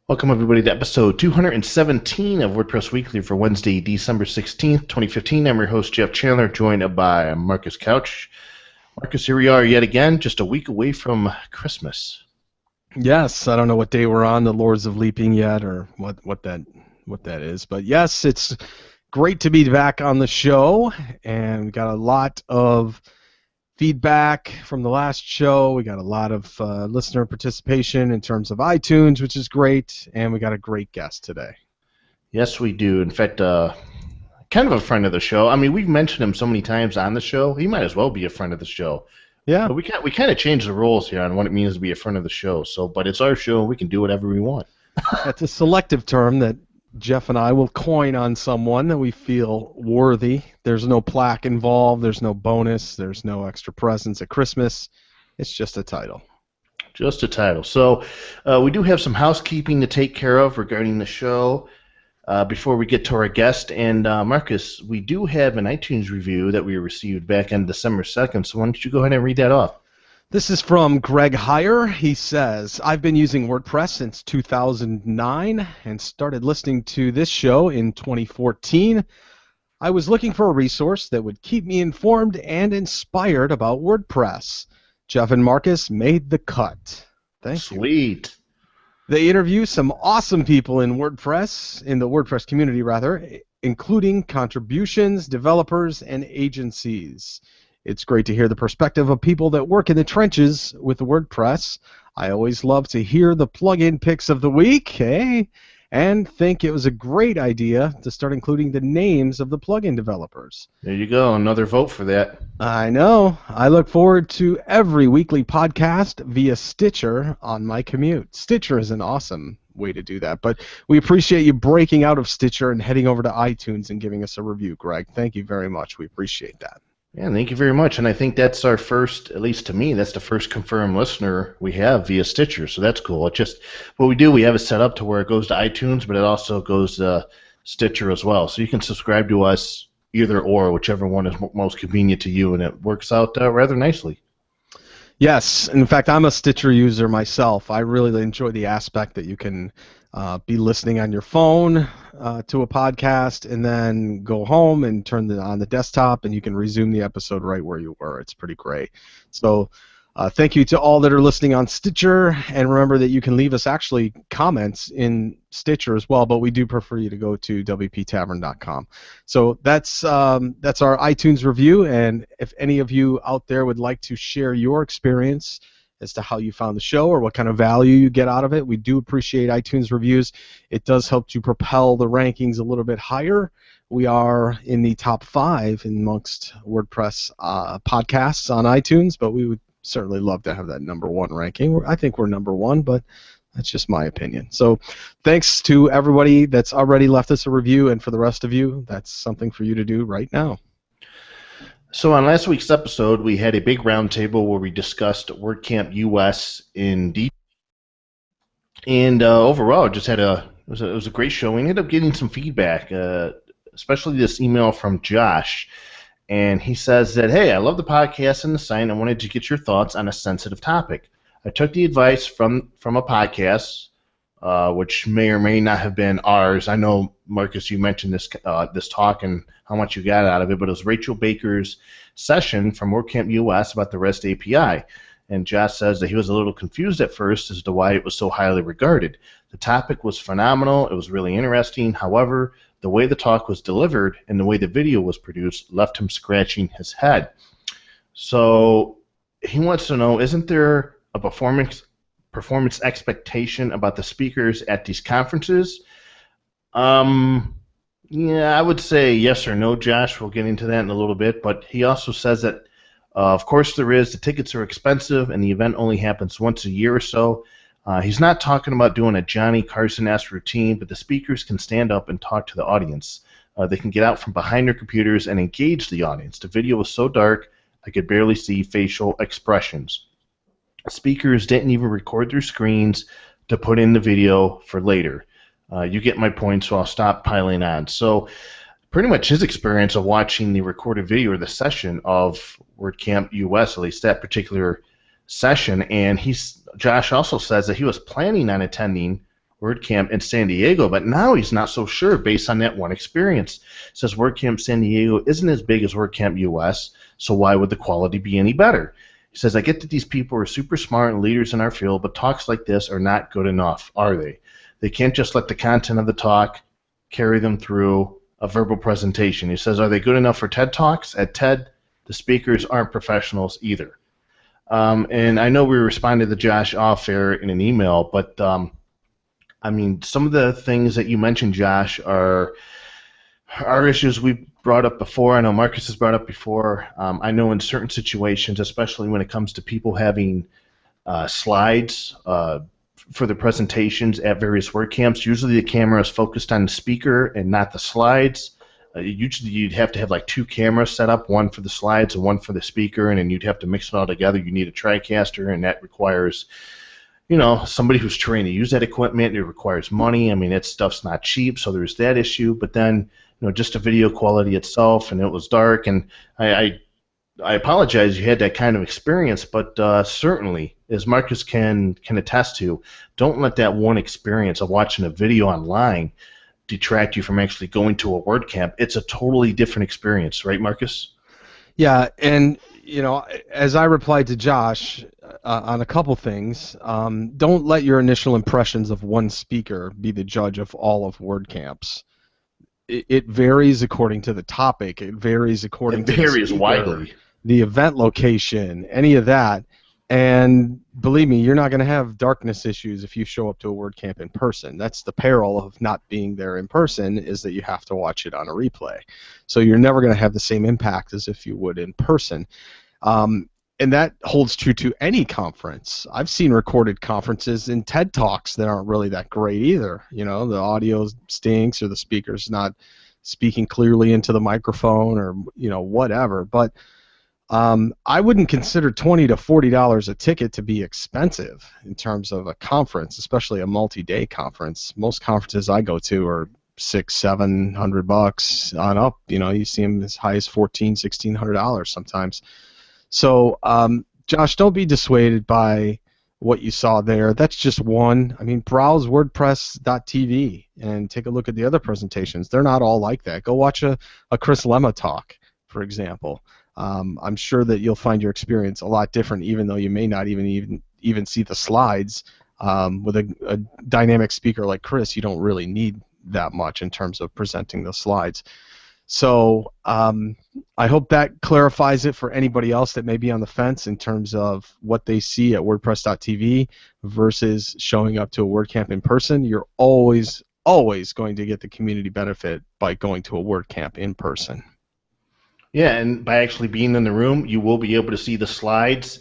Welcome, everybody, to episode 217 of WordPress Weekly for Wednesday, December 16th, 2015. I'm your host, Jeff Chandler, joined by Marcus Couch. Marcus, here we are yet again, just a week away from Christmas. Yes, I don't know what day we're on, the Lords of Leaping yet, or what that is. But yes, it's great to be back on the show, and we got a lot of feedback from the last show. We got a lot of listener participation in terms of iTunes, which is great, and we got a great guest today. Yes, we do. In fact, kind of a friend of the show. I mean, we've mentioned him so many times on the show. He might as well be a friend of the show. Yeah. But we kind of changed the rules here on what it means to be a friend of the show. But it's our show. We can do whatever we want. That's a selective term that Jeff and I will coin on someone that we feel worthy. There's no plaque involved. There's no bonus. There's no extra presents at Christmas. It's just a title. Just a title. So we do have some housekeeping to take care of regarding the show before we get to our guest. And Marcus, we do have an iTunes review that we received back on December 2nd. So why don't you go ahead and read that off? This is from Greg Heyer. He says, I've been using WordPress since 2009 and started listening to this show in 2014. I was looking for a resource that would keep me informed and inspired about WordPress. Jeff and Marcus made the cut. Thank you. Sweet. They interview some awesome people in the WordPress community, including contributions, developers, and agencies. It's great to hear the perspective of people that work in the trenches with WordPress. I always love to hear the plugin picks of the week, and think it was a great idea to start including the names of the plugin developers. There you go, another vote for that. I know. I look forward to every weekly podcast via Stitcher on my commute. Stitcher is an awesome way to do that, but we appreciate you breaking out of Stitcher and heading over to iTunes and giving us a review, Greg. Thank you very much. We appreciate that. Yeah, thank you very much. And I think that's our first, at least to me, that's the first confirmed listener we have via Stitcher. So that's cool. It just what we do, we have it set up to where it goes to iTunes, but it also goes to Stitcher as well. So you can subscribe to us either or, whichever one is most convenient to you, and it works out rather nicely. Yes. In fact, I'm a Stitcher user myself. I really enjoy the aspect that you can be listening on your phone to a podcast and then go home and turn it on the desktop, and you can resume the episode right where you were. It's pretty great. So thank you to all that are listening on Stitcher, and remember that you can leave us actually comments in Stitcher as well, but we do prefer you to go to wptavern.com. So that's our iTunes review, and if any of you out there would like to share your experience as to how you found the show or what kind of value you get out of it, we do appreciate iTunes reviews. It does help to propel the rankings a little bit higher. We are in the top 5 amongst WordPress podcasts on iTunes, but we would certainly love to have that number 1 ranking. I think we're number 1, but that's just my opinion. So thanks to everybody that's already left us a review, and for the rest of you, that's something for you to do right now. So on last week's episode, we had a big roundtable where we discussed WordCamp US in deep, and overall, it was a great show. We ended up getting some feedback, especially this email from Josh, and he says that, hey, I love the podcast and the site. I wanted to get your thoughts on a sensitive topic. I took the advice from a podcast, which may or may not have been ours. I know, Marcus, you mentioned this talk and how much you got out of it, but it was Rachel Baker's session from WordCamp US about the REST API. And Josh says that he was a little confused at first as to why it was so highly regarded. The topic was phenomenal. It was really interesting. However, the way the talk was delivered and the way the video was produced left him scratching his head. So he wants to know, isn't there a performance expectation about the speakers at these conferences? Yeah, I would say yes or no, Josh. We'll get into that in a little bit. But he also says that, of course there is. The tickets are expensive, and the event only happens once a year or so. He's not talking about doing a Johnny Carson-esque routine, but the speakers can stand up and talk to the audience. They can get out from behind their computers and engage the audience. The video was so dark, I could barely see facial expressions. Speakers didn't even record their screens to put in the video for later. You get my point, so I'll stop piling on. So pretty much his experience of watching the recorded video or the session of WordCamp US, at least that particular session, and Josh also says that he was planning on attending WordCamp in San Diego, but now he's not so sure based on that one experience. Says WordCamp San Diego isn't as big as WordCamp US, so why would the quality be any better? He says, I get that these people are super smart and leaders in our field, but talks like this are not good enough, are they? They can't just let the content of the talk carry them through a verbal presentation. He says, are they good enough for TED Talks? At TED, the speakers aren't professionals either. And I know we responded to Josh off air in an email, but I mean, some of the things that you mentioned, Josh, are issues we've brought up before. I know Marcus has brought up before. I know in certain situations, especially when it comes to people having slides for the presentations at various WordCamps, usually the camera is focused on the speaker and not the slides. Usually you'd have to have like two cameras set up, one for the slides and one for the speaker, and then you'd have to mix it all together. You need a TriCaster, and that requires somebody who's trained to use that equipment. It requires money. I mean, that stuff's not cheap, so there's that issue. But then, just the video quality itself, and it was dark, and I apologize you had that kind of experience, but certainly, as Marcus can attest to, don't let that one experience of watching a video online detract you from actually going to a WordCamp. It's a totally different experience, right, Marcus? Yeah, and as I replied to Josh on a couple things, don't let your initial impressions of one speaker be the judge of all of WordCamps. It varies according to the topic. It varies according to the speaker, widely. The event location, any of that. And believe me, you're not going to have darkness issues if you show up to a WordCamp in person. That's the peril of not being there in person, is that you have to watch it on a replay. So you're never going to have the same impact as if you would in person. And that holds true to any conference. I've seen recorded conferences in TED Talks that aren't really that great either. The audio stinks, or the speaker's not speaking clearly into the microphone, or whatever. But I wouldn't consider $20 to $40 a ticket to be expensive in terms of a conference, especially a multi-day conference. Most conferences I go to are $600-700 on up. You see them as high as $1,400-1,600 sometimes. So, Josh, don't be dissuaded by what you saw there. That's just one. I mean, browse WordPress.tv and take a look at the other presentations. They're not all like that. Go watch a Chris Lemma talk, for example. I'm sure that you'll find your experience a lot different, even though you may not even see the slides. With a dynamic speaker like Chris, you don't really need that much in terms of presenting the slides. So I hope that clarifies it for anybody else that may be on the fence in terms of what they see at WordPress.tv versus showing up to a WordCamp in person. You're always going to get the community benefit by going to a WordCamp in person. Yeah, and by actually being in the room, you will be able to see the slides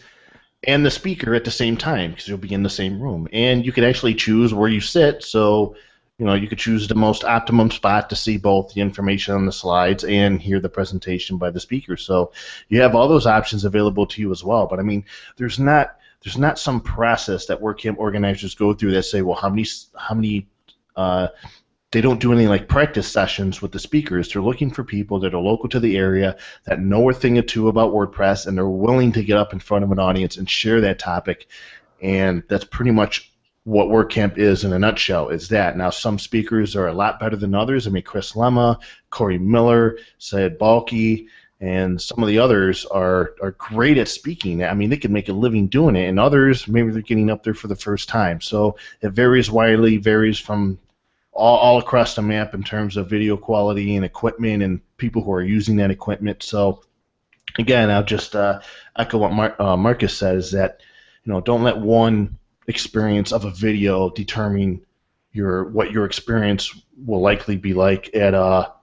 and the speaker at the same time, because you'll be in the same room. And you can actually choose where you sit, so you could choose the most optimum spot to see both the information on the slides and hear the presentation by the speaker. So you have all those options available to you as well. But I mean, there's not some process that WordCamp organizers go through that say, well, how many they don't do any like practice sessions with the speakers. They're looking for people that are local to the area, that know a thing or two about WordPress, and they're willing to get up in front of an audience and share that topic. And that's pretty much what WordCamp is in a nutshell, is that. Now, some speakers are a lot better than others. I mean, Chris Lemma, Corey Miller, Syed Balki, and some of the others are great at speaking. I mean, they can make a living doing it, and others, maybe they're getting up there for the first time. So it varies widely, varies from all across the map in terms of video quality and equipment and people who are using that equipment. So again, I'll just echo what Marcus says, that don't let one experience of a video determine what your experience will likely be like at all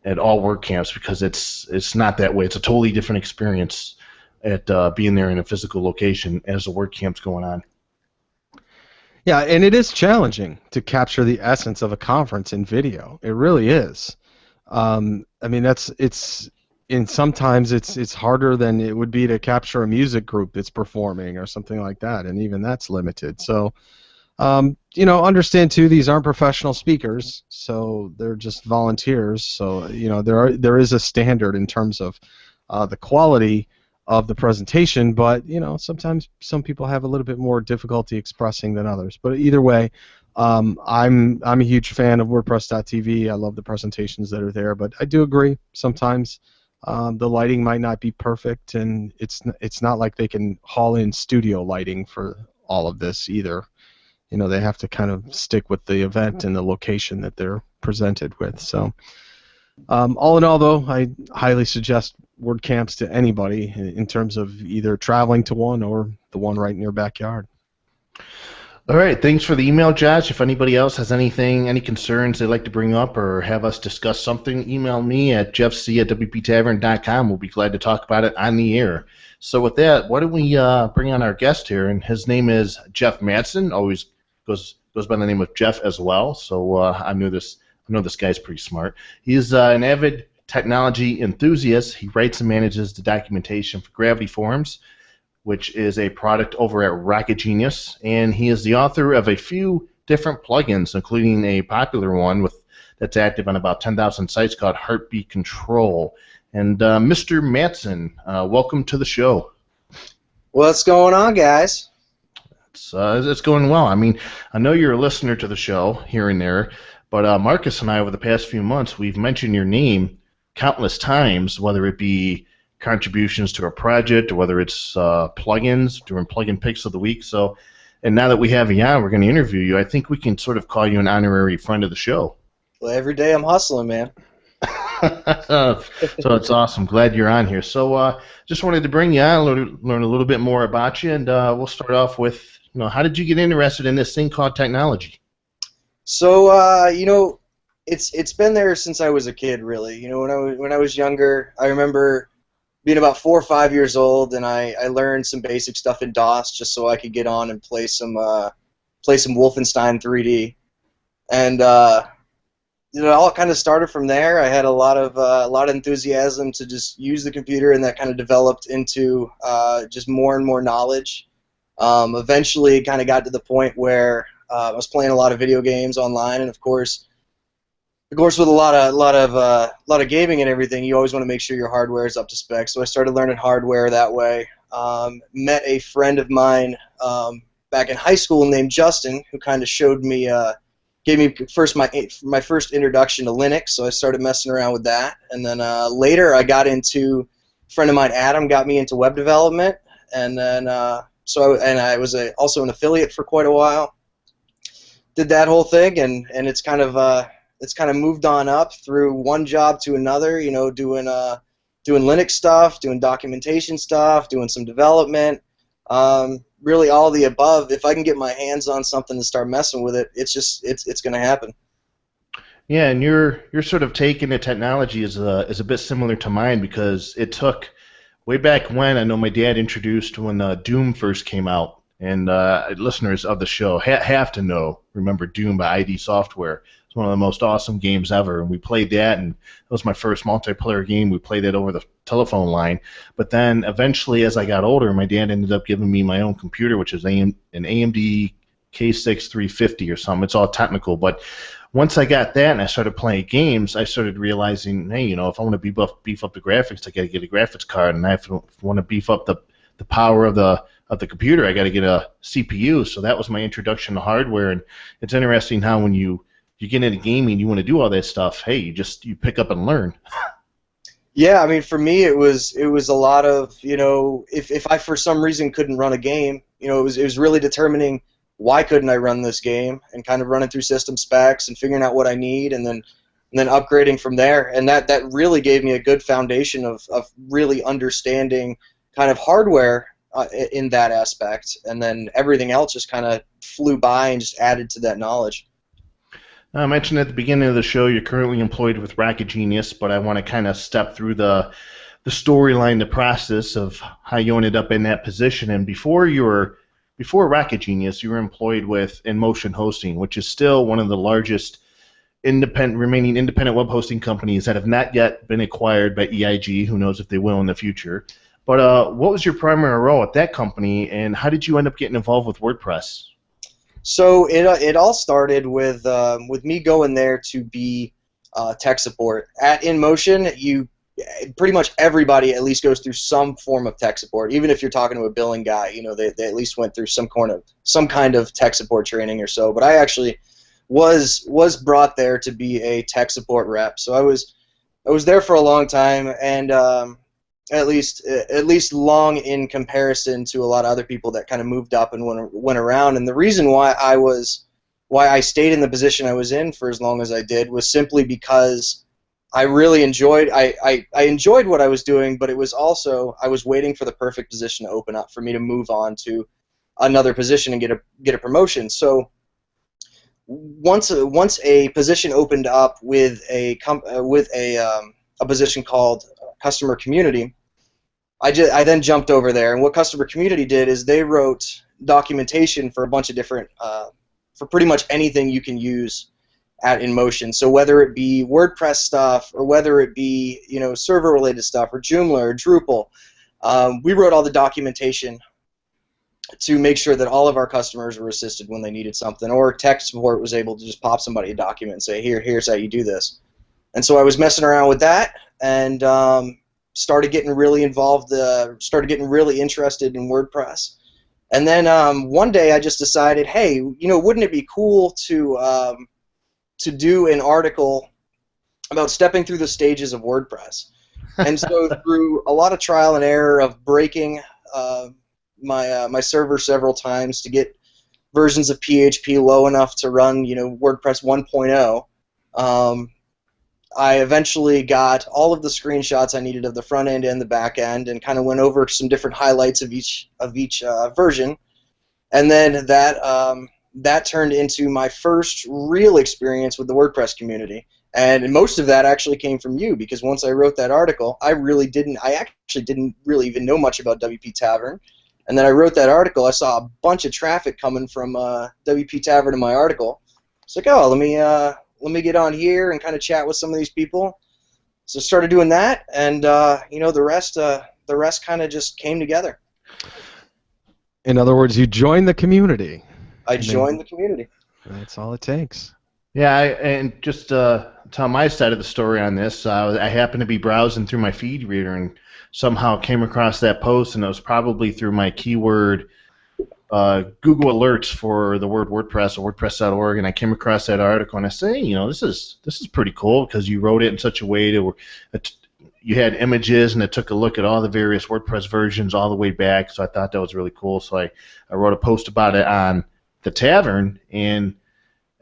WordCamps, because it's not that way. It's a totally different experience at being there in a physical location as the WordCamp's going on. Yeah, and it is challenging to capture the essence of a conference in video. It really is. I mean, sometimes it's harder than it would be to capture a music group that's performing or something like that, and even that's limited. So, understand too, these aren't professional speakers, so they're just volunteers. So, there is a standard in terms of the quality of the presentation, but sometimes some people have a little bit more difficulty expressing than others. But either way, I'm a huge fan of WordPress.tv. I love the presentations that are there, but I do agree sometimes the lighting might not be perfect, and it's not like they can haul in studio lighting for all of this either. They have to kind of stick with the event and the location that they're presented with. So, all in all, though, I highly suggest WordCamps to anybody in terms of either traveling to one or the one right in your backyard. All right, thanks for the email, Josh. If anybody else has anything, any concerns they'd like to bring up or have us discuss something, email me at jeffc@wptavern.com. We'll be glad to talk about it on the air. So with that, why don't we bring on our guest here? And his name is Jeff Matson. Always goes by the name of Jeff as well. So I know this guy's pretty smart. He's an avid technology enthusiast. He writes and manages the documentation for Gravity Forms, which is a product over at Rocket Genius, and he is the author of a few different plugins, including a popular one that's active on about 10,000 sites called Heartbeat Control. And Mr. Matson, welcome to the show. What's going on, guys? It's going well. I mean, I know you're a listener to the show here and there, but Marcus and I, over the past few months, we've mentioned your name countless times, whether it be contributions to a project or whether it's plugins during plugin picks of the week. So, and now that we have you on, we're going to interview you. I think we can sort of call you an honorary friend of the show. Well, every day I'm hustling, man. So it's awesome. Glad you're on here. So just wanted to bring you on, learn a little bit more about you, and we'll start off with, how did you get interested in this thing called technology? So, it's been there since I was a kid, really. When I was younger, I remember being about 4 or 5 years old, and I learned some basic stuff in DOS just so I could get on and play some Wolfenstein 3D, and it all kind of started from there. I had a lot of enthusiasm to just use the computer, and that kind of developed into just more and more knowledge. Eventually, it kind of got to the point where I was playing a lot of video games online, and of course, with a lot of gaming and everything, you always want to make sure your hardware is up to spec. So I started learning hardware that way. Met a friend of mine back in high school named Justin, who kind of showed me, gave me my first introduction to Linux. So I started messing around with that, and then later I got into, a friend of mine, Adam, got me into web development, and then I was also an affiliate for quite a while. Did that whole thing, and it's kind of moved on up through one job to another, doing Linux stuff, doing documentation stuff, doing some development, really all the above. If I can get my hands on something and start messing with it, it's going to happen. Yeah, and your sort of take into technology is a bit similar to mine, because it took way back when. I know my dad introduced when Doom first came out. And listeners of the show have to remember Doom by ID Software. It's one of the most awesome games ever, and we played that, and it was my first multiplayer game. We played it over the telephone line. But then eventually, as I got older, my dad ended up giving me my own computer, which is an AMD K6 350 or something. It's all technical, but once I got that and I started playing games, I started realizing, hey, if I want to beef up the graphics, I got to get a graphics card, and if I want to beef up the power of the computer, I got to get a CPU. So that was my introduction to hardware, and it's interesting how when you get into gaming, you want to do all that stuff. Hey, you pick up and learn. Yeah, I mean, for me, it was a lot of, if I for some reason couldn't run a game, it was really determining why couldn't I run this game, and kind of running through system specs and figuring out what I need, and then upgrading from there. And that really gave me a good foundation of really understanding kind of hardware in that aspect, and then everything else just kind of flew by and just added to that knowledge. I mentioned at the beginning of the show you're currently employed with Rocket Genius, but I want to kind of step through the storyline, the process of how you ended up in that position. And before Rocket Genius, you were employed with InMotion Hosting, which is still one of the largest remaining independent web hosting companies that have not yet been acquired by EIG. Who knows if they will in the future. But what was your primary role at that company, and how did you end up getting involved with WordPress? So it all started with me going there to be tech support. At InMotion, pretty much everybody at least goes through some form of tech support. Even if you're talking to a billing guy, they at least went through some kind of tech support training or so. But I actually was brought there to be a tech support rep. So I was there for a long time, and at least long in comparison to a lot of other people that kind of moved up and went around. And the reason why I stayed in the position I was in for as long as I did was simply because I really enjoyed I enjoyed what I was doing, but it was also I was waiting for the perfect position to open up for me to move on to another position and get a promotion. So once a position opened up with a position called customer community, I then jumped over there. And what customer community did is they wrote documentation for a bunch of different for pretty much anything you can use at InMotion. So whether it be WordPress stuff or whether it be server related stuff or Joomla or Drupal, we wrote all the documentation to make sure that all of our customers were assisted when they needed something, or tech support was able to just pop somebody a document and say, here's how you do this. And so I was messing around with that and started getting really involved, started getting really interested in WordPress. And then one day I just decided, hey, wouldn't it be cool to do an article about stepping through the stages of WordPress? And so through a lot of trial and error of breaking my server several times to get versions of PHP low enough to run WordPress 1.0, I eventually got all of the screenshots I needed of the front end and the back end, and kind of went over some different highlights of each version, and then that turned into my first real experience with the WordPress community. And most of that actually came from you, because once I wrote that article, I actually didn't really even know much about WP Tavern. And then I wrote that article, I saw a bunch of traffic coming from WP Tavern in my article. It's like, oh, let me get on here and kind of chat with some of these people. So I started doing that, and the rest kind of just came together. In other words, you joined the community. I joined the community. That's all it takes. Yeah, and just tell my side of the story on this. I happened to be browsing through my feed reader and somehow came across that post, and it was probably through my keyword Google alerts for the word WordPress or WordPress.org, and I came across that article, and I say, this is pretty cool, because you wrote it in such a way to you had images, and it took a look at all the various WordPress versions all the way back. So I thought that was really cool. So I wrote a post about it on the Tavern, and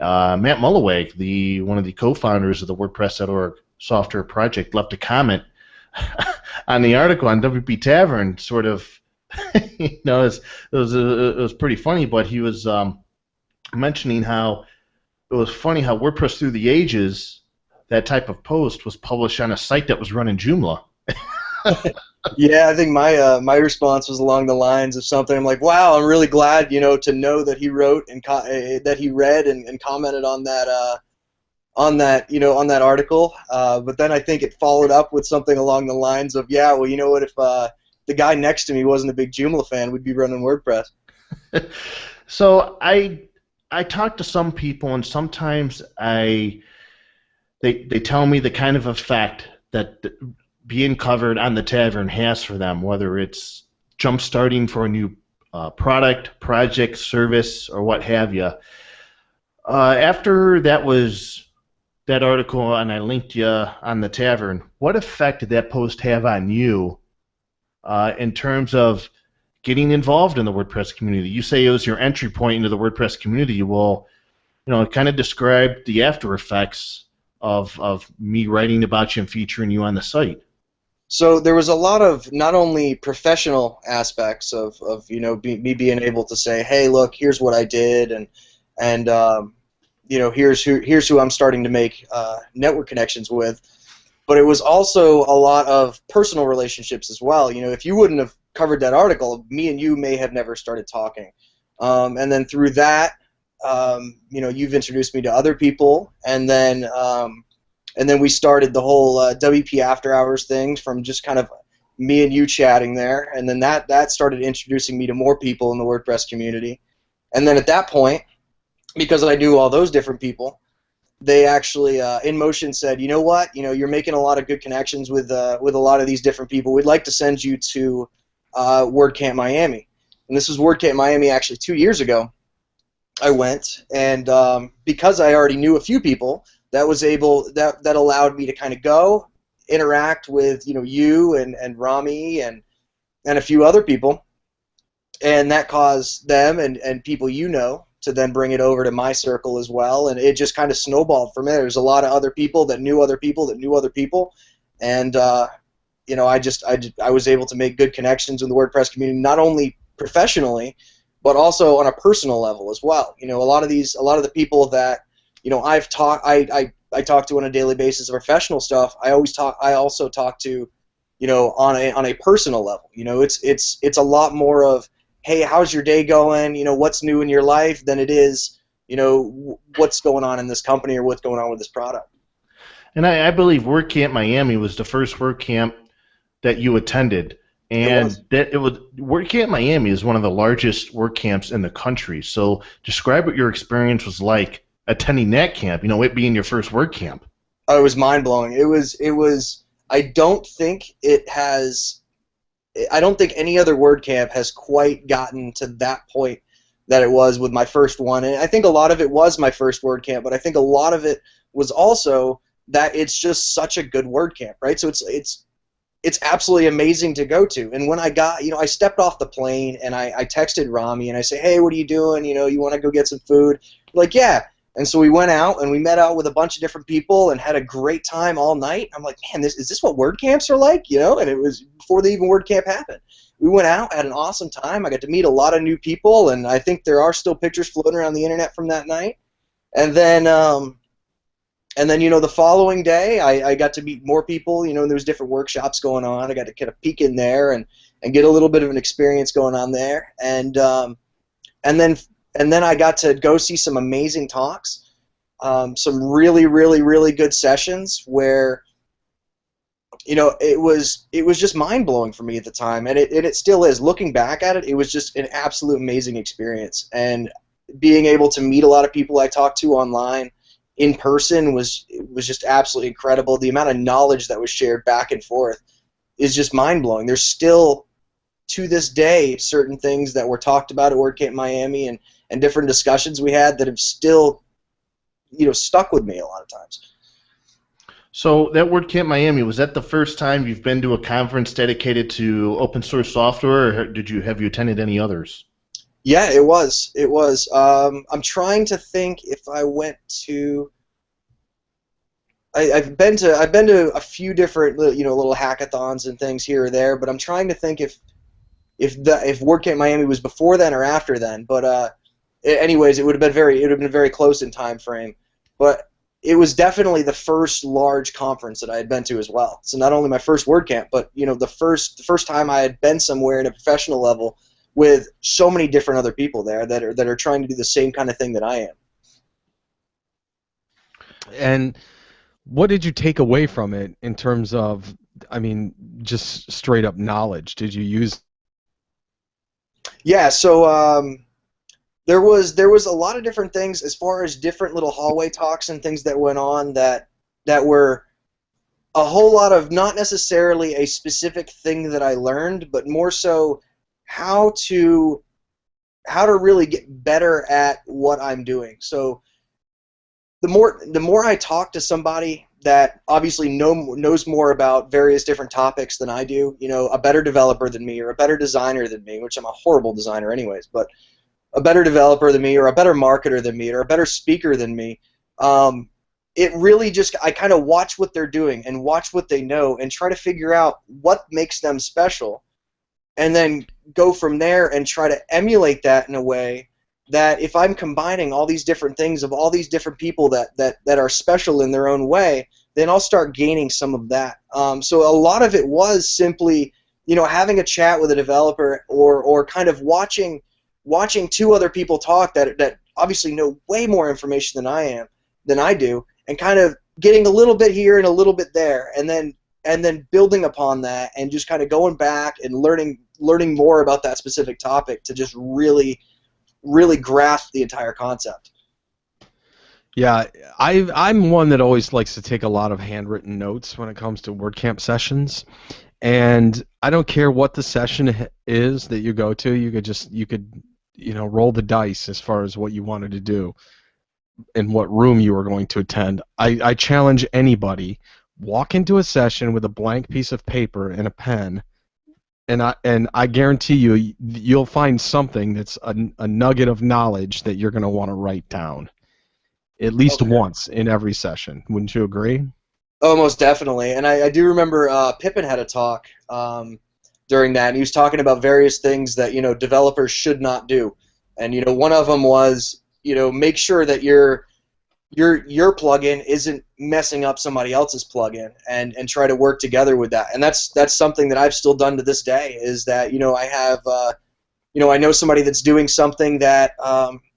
Matt Mulloway, one of the co-founders of the WordPress.org software project, left a comment on the article on WP Tavern, sort of. It was pretty funny, but he was mentioning how it was funny how WordPress through the ages, that type of post was published on a site that was running Joomla. Yeah, I think my response was along the lines of something. I'm like, wow, I'm really glad to know that he wrote and that he read and commented on that article. But then I think it followed up with something along the lines of, yeah, well, you know what, if the guy next to me wasn't a big Joomla fan, we'd be running WordPress. So I talk to some people, and sometimes they tell me the kind of effect that being covered on the Tavern has for them, whether it's jump starting for a new product, project, service, or what have you. After that article, and I linked you on the Tavern, what effect did that post have on you in terms of getting involved in the WordPress community? You say it was your entry point into the WordPress community. Well, kind of describe the after effects of me writing about you and featuring you on the site. So there was a lot of not only professional aspects of me being able to say, hey, look, here's what I did, and here's who I'm starting to make network connections with. But it was also a lot of personal relationships as well. If you wouldn't have covered that article, me and you may have never started talking. And then through that, you've introduced me to other people, and then we started the whole WP After Hours thing from just kind of me and you chatting there, and then that started introducing me to more people in the WordPress community. And then at that point, because I knew all those different people, they actually InMotion said, you know what, you're making a lot of good connections with a lot of these different people. We'd like to send you to WordCamp Miami, and this was WordCamp Miami actually 2 years ago. I went, and because I already knew a few people, that allowed me to kind of go interact with you and Rami and a few other people, and that caused them and people to then bring it over to my circle as well, and it just kind of snowballed from there. There's a lot of other people that knew other people that knew other people, and I was able to make good connections in the WordPress community, not only professionally, but also on a personal level as well. A lot of the people that I talk to on a daily basis of professional stuff. I also talk to, on a personal level. It's a lot more of, hey, how's your day going? What's new in your life than it is, what's going on in this company or what's going on with this product. And I believe WordCamp Miami was the first WordCamp that you attended. And WordCamp Miami is one of the largest WordCamps in the country. So describe what your experience was like attending that camp, it being your first WordCamp. Oh, it was mind-blowing. It was I don't think any other WordCamp has quite gotten to that point that it was with my first one. And I think a lot of it was my first WordCamp, but I think a lot of it was also that it's just such a good WordCamp, right? So it's absolutely amazing to go to. And when I got, I stepped off the plane and I texted Rami and I say, hey, what are you doing? You want to go get some food? Like, yeah. And so we went out and we met out with a bunch of different people and had a great time all night. I'm like, man, is this what WordCamps are like? And it was before the even WordCamp happened. We went out, had an awesome time. I got to meet a lot of new people, and I think there are still pictures floating around the internet from that night. And then the following day, I got to meet more people. And there was different workshops going on. I got to kind of peek in there and get a little bit of an experience going on there. And then I got to go see some amazing talks, some really, really, really good sessions where, it was just mind-blowing for me at the time, and it still is. Looking back at it, it was just an absolute amazing experience. And being able to meet a lot of people I talked to online in person was just absolutely incredible. The amount of knowledge that was shared back and forth is just mind-blowing. There's still, to this day, certain things that were talked about at WordCamp Miami and different discussions we had that have still, stuck with me a lot of times. So that WordCamp Miami, was that the first time you've been to a conference dedicated to open source software, or have you attended any others? Yeah, it was. It was. I'm trying to think if I went to. I've been to a few different little hackathons and things here or there, but I'm trying to think if WordCamp Miami was before then or after then. But anyways, it would have been very close in time frame. But it was definitely the first large conference that I had been to as well. So not only my first WordCamp, but the first time I had been somewhere at a professional level with so many different other people there that are trying to do the same kind of thing that I am. And what did you take away from it in terms of, just straight up knowledge? Did you use? Yeah, so there was a lot of different things as far as different little hallway talks and things that went on that were a whole lot of not necessarily a specific thing that I learned, but more so how to really get better at what I'm doing. So the more I talk to somebody that obviously knows more about various different topics than I do, a better developer than me or a better designer than me, which I'm a horrible designer anyways, but a better developer than me or a better marketer than me or a better speaker than me, it really just, I kind of watch what they're doing and watch what they know and try to figure out what makes them special, and then go from there and try to emulate that in a way that if I'm combining all these different things of all these different people that are special in their own way, then I'll start gaining some of that. So a lot of it was simply, having a chat with a developer or kind of watching two other people talk that obviously know way more information than I do, and kind of getting a little bit here and a little bit there, and then building upon that and just kind of going back and learning more about that specific topic to just really grasp the entire concept. Yeah, I'm one that always likes to take a lot of handwritten notes when it comes to WordCamp sessions. And I don't care what the session is that you go to. You could roll the dice as far as what you wanted to do and what room you were going to attend. I challenge anybody, walk into a session with a blank piece of paper and a pen, and I guarantee you'll find something that's a nugget of knowledge that you're going to want to write down at least Okay. once in every session. Wouldn't you agree? Oh, most definitely. And I do remember Pippin had a talk during that, and he was talking about various things that developers should not do. And one of them was make sure that your plugin isn't messing up somebody else's plugin, and try to work together with that. And that's something that I've still done to this day. Is that I have I know somebody that's doing something that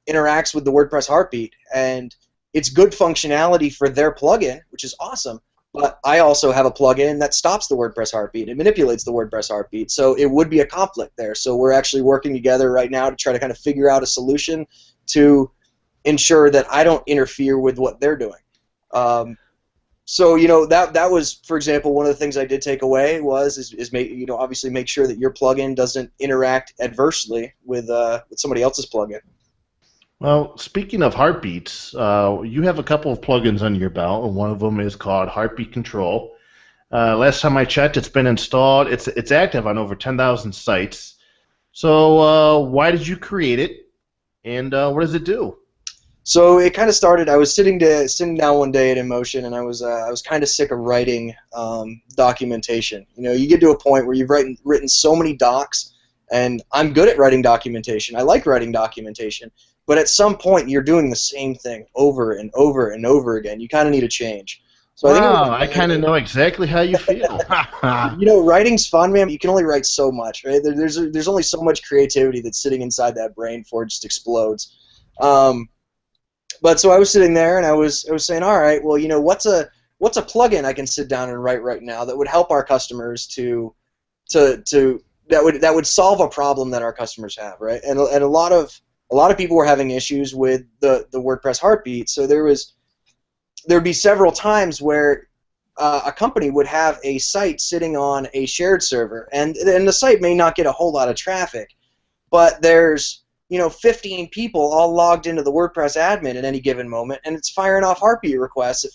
interacts with the WordPress heartbeat, and it's good functionality for their plugin, which is awesome. But I also have a plugin that stops the WordPress heartbeat. It manipulates the WordPress heartbeat, so it would be a conflict there. So we're actually working together right now to try to kind of figure out a solution to ensure that I don't interfere with what they're doing. So that was, for example, one of the things I did take away is obviously make sure that your plugin doesn't interact adversely with somebody else's plugin. Well, speaking of heartbeats, you have a couple of plugins under your belt, and one of them is called Heartbeat Control. Last time I checked, it's been installed. It's active on over 10,000 sites. So why did you create it, and what does it do? So it kind of started. I was sitting down one day at InMotion, and I was kind of sick of writing documentation. You get to a point where you've written so many docs, and I'm good at writing documentation. I like writing documentation, but at some point you're doing the same thing over and over and over again. You kind of need a change. So Wow, I kind of know exactly how you feel. writing's fun, man. But you can only write so much, right? There's only so much creativity that's sitting inside that brain before it just explodes. But so I was sitting there, and I was saying, all right, well, what's a plugin I can sit down and write right now that would help our customers that would solve a problem that our customers have, right? And a lot of people were having issues with the WordPress heartbeat. So there'd be several times where a company would have a site sitting on a shared server, and the site may not get a whole lot of traffic, but there's 15 people all logged into the WordPress admin at any given moment, and it's firing off heartbeat requests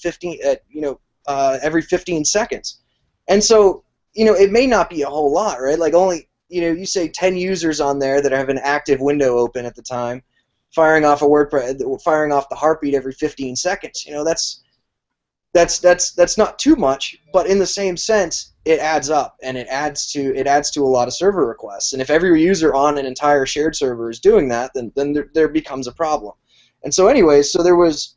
every 15 seconds. And so, it may not be a whole lot, right? Like only, you say 10 users on there that have an active window open at the time, firing off the heartbeat every 15 seconds. That's not too much, but in the same sense, it adds up, and it adds to a lot of server requests. And if every user on an entire shared server is doing that, then there becomes a problem. And so anyway, so there was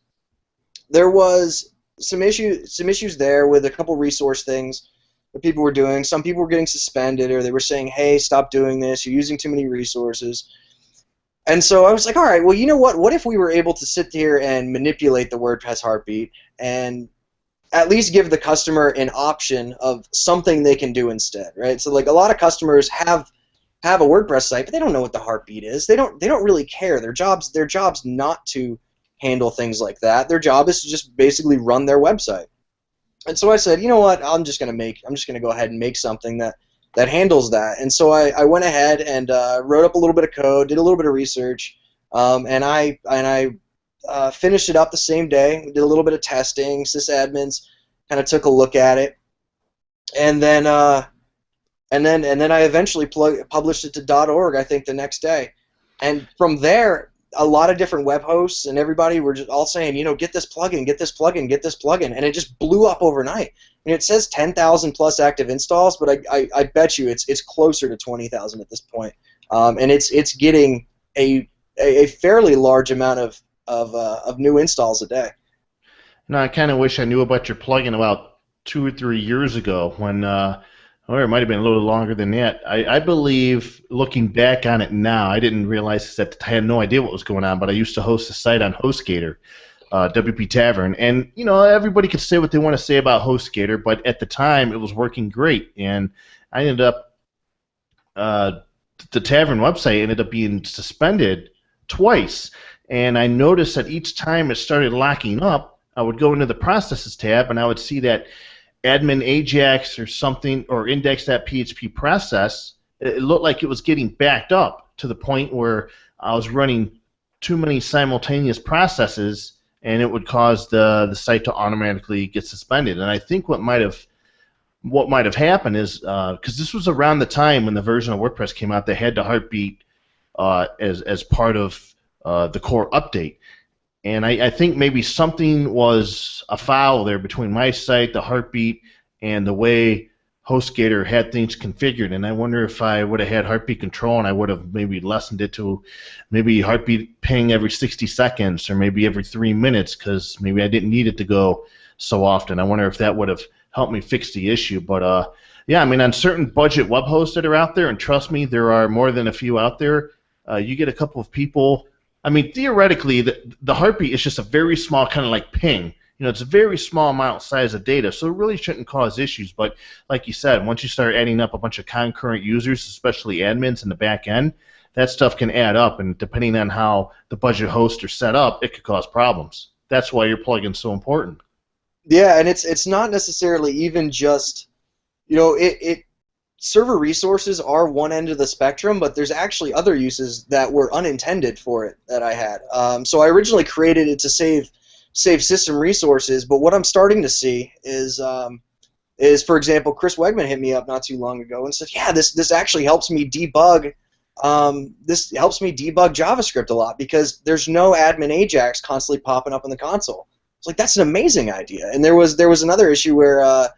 some issues there with a couple resource things that people were doing. Some people were getting suspended, or they were saying, hey, stop doing this, you're using too many resources. And so I was like, all right, well, you know what? What if we were able to sit here and manipulate the WordPress heartbeat and at least give the customer an option of something they can do instead, right? So like a lot of customers have a WordPress site, but they don't know what the heartbeat is. They don't really care. Their job's not to handle things like that. Their job is to just basically run their website. And so I said, you know what? I'm just gonna go ahead and make something that handles that. And so I went ahead and wrote up a little bit of code, did a little bit of research, and I finished it up the same day. We did a little bit of testing. Sysadmins kind of took a look at it, and then I eventually published it to .org. I think the next day, and from there, a lot of different web hosts and everybody were just all saying, get this plugin, get this plugin, get this plugin, and it just blew up overnight. I mean, it says 10,000 plus active installs, but I bet you it's closer to 20,000 at this point, and it's getting a fairly large amount of new installs a day. No, I kind of wish I knew about your plugin about 2 or 3 years ago when, or it might have been a little longer than that. I believe, looking back on it now, I didn't realize this at the time. I had no idea what was going on, but I used to host a site on HostGator, WP Tavern, and everybody could say what they want to say about HostGator, but at the time it was working great, and I ended up the Tavern website ended up being suspended twice, and I noticed that each time it started locking up, I would go into the processes tab and I would see that admin Ajax or something or index.php process. It looked like it was getting backed up to the point where I was running too many simultaneous processes, and it would cause the site to automatically get suspended. And I think what might have happened is because this was around the time when the version of WordPress came out that had the heartbeat as part of the core update. And I think maybe something was afoul there between my site, the heartbeat, and the way HostGator had things configured. And I wonder if I would have had heartbeat control and I would have maybe lessened it to maybe heartbeat ping every 60 seconds or maybe every 3 minutes, because maybe I didn't need it to go so often. I wonder if that would have helped me fix the issue. But yeah, I mean, on certain budget web hosts that are out there, and trust me, there are more than a few out there, you get a couple of people. I mean, theoretically, the heartbeat is just a very small kind of like ping. You know, it's a very small amount size of data, so it really shouldn't cause issues. But like you said, once you start adding up a bunch of concurrent users, especially admins in the back end, that stuff can add up, and depending on how the budget hosts are set up, it could cause problems. That's why your plugin's so important. Yeah, and it's not necessarily even just, server resources are one end of the spectrum, but there's actually other uses that were unintended for it that I had. So I originally created it to save system resources, but what I'm starting to see is, for example, Chris Wegman hit me up not too long ago and said, yeah, this actually helps me debug. This helps me debug JavaScript a lot because there's no admin Ajax constantly popping up in the console. It's like, that's an amazing idea. And there was another issue where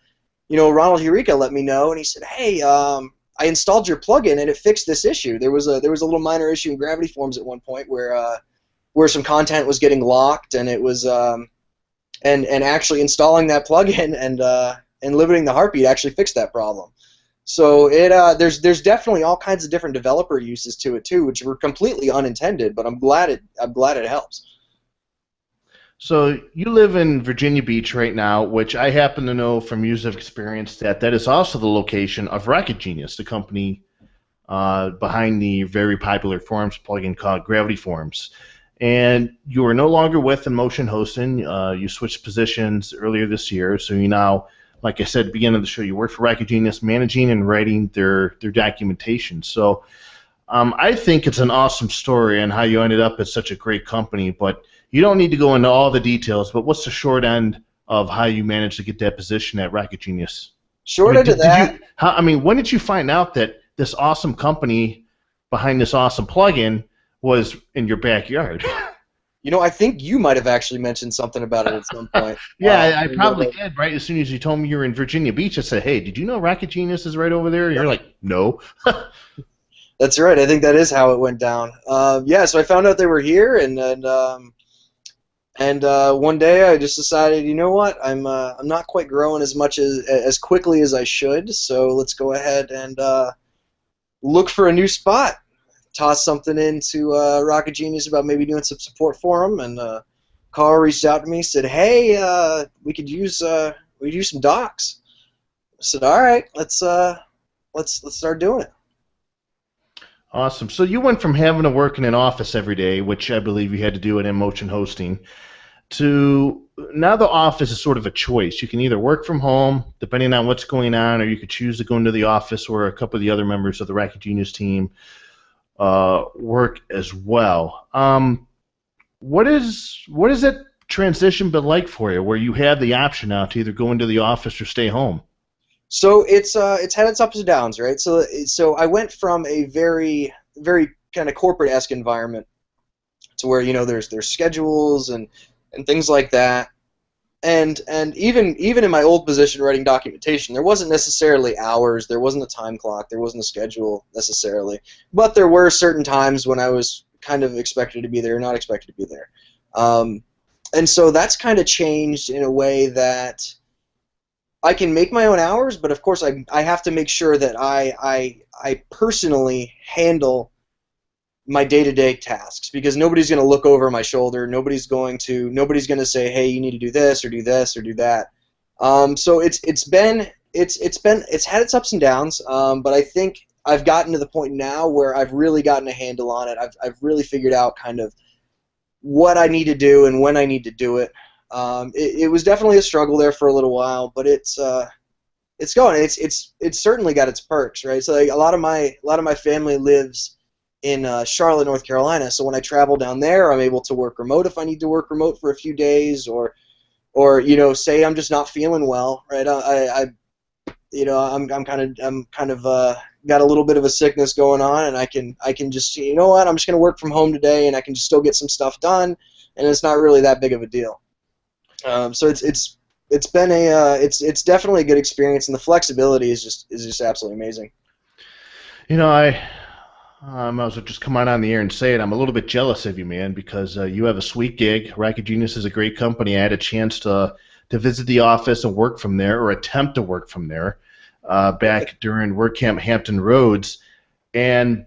Ronald Eureka let me know, and he said, hey, I installed your plugin and it fixed this issue. There was a little minor issue in Gravity Forms at one point where some content was getting locked, and it was and actually installing that plugin and limiting the heartbeat actually fixed that problem. So there's definitely all kinds of different developer uses to it too, which were completely unintended, but I'm glad it helps. So you live in Virginia Beach right now, which I happen to know from years of experience that is also the location of Rocket Genius, the company behind the very popular forums plugin called Gravity Forms. And you are no longer with InMotion Hosting. You switched positions earlier this year, so you now, like I said at the beginning of the show, you work for Rocket Genius, managing and writing their documentation. So I think it's an awesome story and how you ended up at such a great company, but you don't need to go into all the details, but what's the short end of how you managed to get that position at Rocket Genius? Short end of that? When did you find out that this awesome company behind this awesome plugin was in your backyard? I think you might have actually mentioned something about it at some point. Yeah, I probably did, right? As soon as you told me you were in Virginia Beach, I said, hey, did you know Rocket Genius is right over there? And you're like, no. That's right. I think that is how it went down. Yeah, so I found out they were here, and one day I just decided, you know what, I'm not quite growing as much as quickly as I should, so let's go ahead and look for a new spot. Tossed something into Rocket Genius about maybe doing some support for them, and Carl reached out to me, said, hey, we could use some docs. I said, all right, let's start doing it. Awesome. So you went from having to work in an office every day, which I believe you had to do at InMotion Hosting, to now the office is sort of a choice. You can either work from home, depending on what's going on, or you could choose to go into the office where a couple of the other members of the Rocket Genius team work as well. What is that transition been like for you, where you have the option now to either go into the office or stay home? So it's had its ups and downs, right? So I went from a very kind of corporate-esque environment to where there's schedules and things like that, and even in my old position writing documentation, there wasn't necessarily hours, there wasn't a time clock, there wasn't a schedule necessarily, but there were certain times when I was kind of expected to be there or not expected to be there, and so that's kind of changed in a way that I can make my own hours, but of course I have to make sure that I personally handle my day-to-day tasks, because nobody's going to look over my shoulder. Nobody's going to say, hey, you need to do this or do that. So it's had its ups and downs, but I think I've gotten to the point now where I've really gotten a handle on it. I've really figured out kind of what I need to do and when I need to do it. It was definitely a struggle there for a little while, but it's going. It's certainly got its perks, right? So like, a lot of my family lives in Charlotte, North Carolina. So when I travel down there, I'm able to work remote if I need to work remote for a few days, or say I'm just not feeling well, right? I'm kind of got a little bit of a sickness going on, and I can just, you know what, I'm just going to work from home today, and I can just still get some stuff done, and it's not really that big of a deal. So it's been it's definitely a good experience, and the flexibility is just absolutely amazing. I was just come on the air and say it. I'm a little bit jealous of you, man, because you have a sweet gig. Racket Genius is a great company. I had a chance to visit the office and work from there, or attempt to work from there, back during WordCamp Hampton Roads, and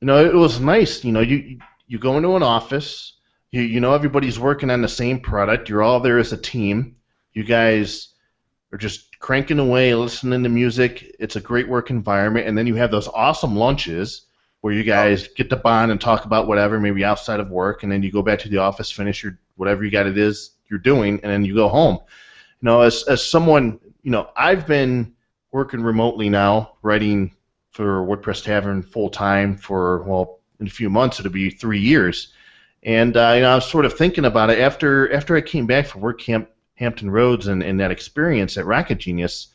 it was nice. You go into an office, you know everybody's working on the same product. You're all there as a team. You guys are just cranking away, listening to music. It's a great work environment, and then you have those awesome lunches where you guys get to bond and talk about whatever, maybe outside of work, and then you go back to the office, finish your whatever it is you're doing, and then you go home. As someone, I've been working remotely now, writing for WordPress Tavern full time for, well, in a few months it'll be 3 years, and I was sort of thinking about it after I came back from WordCamp Hampton Roads and that experience at Racket Genius.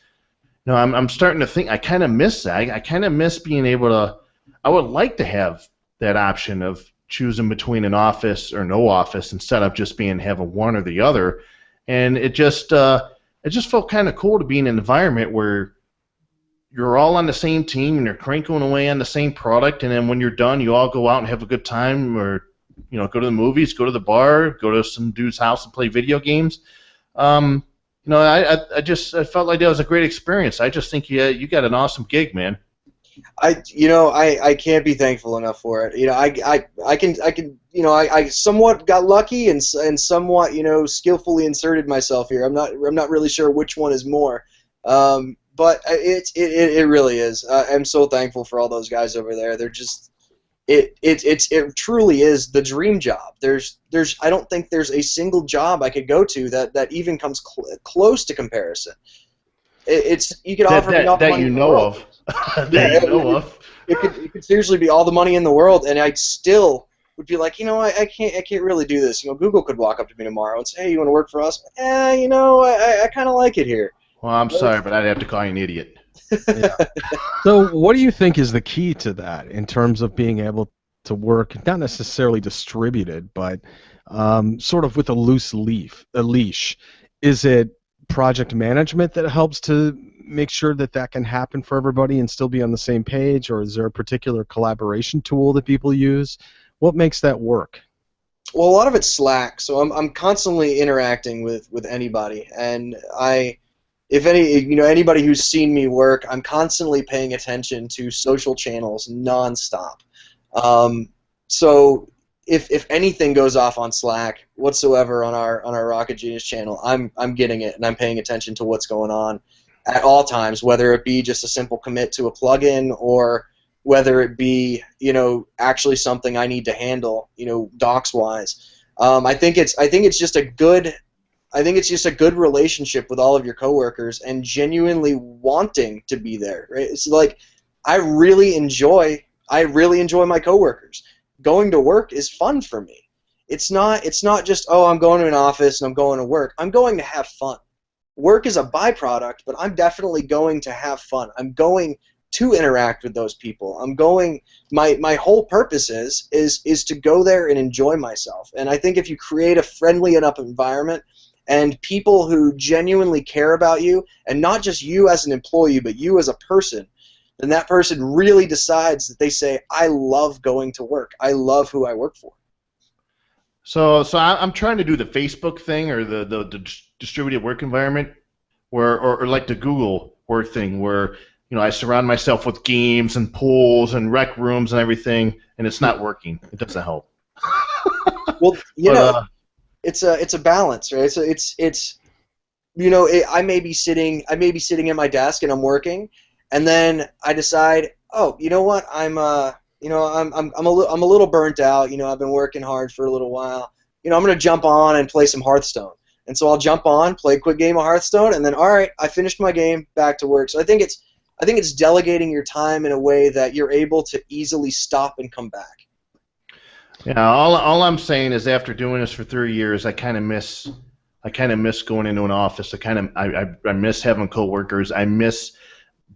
I'm starting to think I kind of miss that. I kind of miss being able to. I would like to have that option of choosing between an office or no office instead of just having one or the other. And it just felt kind of cool to be in an environment where you're all on the same team and you're cranking away on the same product, and then when you're done, you all go out and have a good time, or go to the movies, go to the bar, go to some dude's house and play video games. I felt like that was a great experience. I just think you got an awesome gig, man. I can't be thankful enough for it. I somewhat got lucky and somewhat, skillfully inserted myself here. I'm not really sure which one is more. But it really is. I'm so thankful for all those guys over there. They're just it truly is the dream job. I don't think there's a single job I could go to that even comes close to comparison. You could offer me all the money in the world. It could seriously be all the money in the world, and I still would be like, I can't really do this. Google could walk up to me tomorrow and say, hey, you want to work for us? I kind of like it here. Well, I'm sorry, but I'd have to call you an idiot. Yeah. So what do you think is the key to that in terms of being able to work, not necessarily distributed, but sort of with a leash? Is it project management that helps to make sure that can happen for everybody and still be on the same page, or is there a particular collaboration tool that people use? What makes that work? Well, a lot of it's Slack, so I'm constantly interacting with anybody, and if anybody who's seen me work, I'm constantly paying attention to social channels nonstop. So if anything goes off on Slack whatsoever on our Rocket Genius channel, I'm getting it, and I'm paying attention to what's going on at all times, whether it be just a simple commit to a plugin, or whether it be actually something I need to handle docs wise. I think it's just a good relationship with all of your coworkers and genuinely wanting to be there, right? It's like I really enjoy my coworkers. Going to work is fun for me. It's not just, oh, I'm going to an office and I'm going to work. I'm going to have fun. Work is a byproduct, but I'm definitely going to have fun. I'm going to interact with those people. My whole purpose is to go there and enjoy myself. And I think if you create a friendly enough environment and people who genuinely care about you, and not just you as an employee, but you as a person, then that person really decides that they say, I love going to work. I love who I work for. So I'm trying to do the Facebook thing, or the distributed work environment, or like the Google work thing, where I surround myself with games and pools and rec rooms and everything, and it's not working. It doesn't help. Well, it's a balance, right? So I may be sitting at my desk and I'm working, and then I decide, oh, you know what, I'm a little burnt out. I've been working hard for a little while. I'm gonna jump on and play some Hearthstone. And so I'll jump on, play a quick game of Hearthstone, and then all right, I finished my game, back to work. So I think it's delegating your time in a way that you're able to easily stop and come back. Yeah, all I'm saying is after doing this for 3 years, I kind of miss going into an office. I miss having coworkers. I miss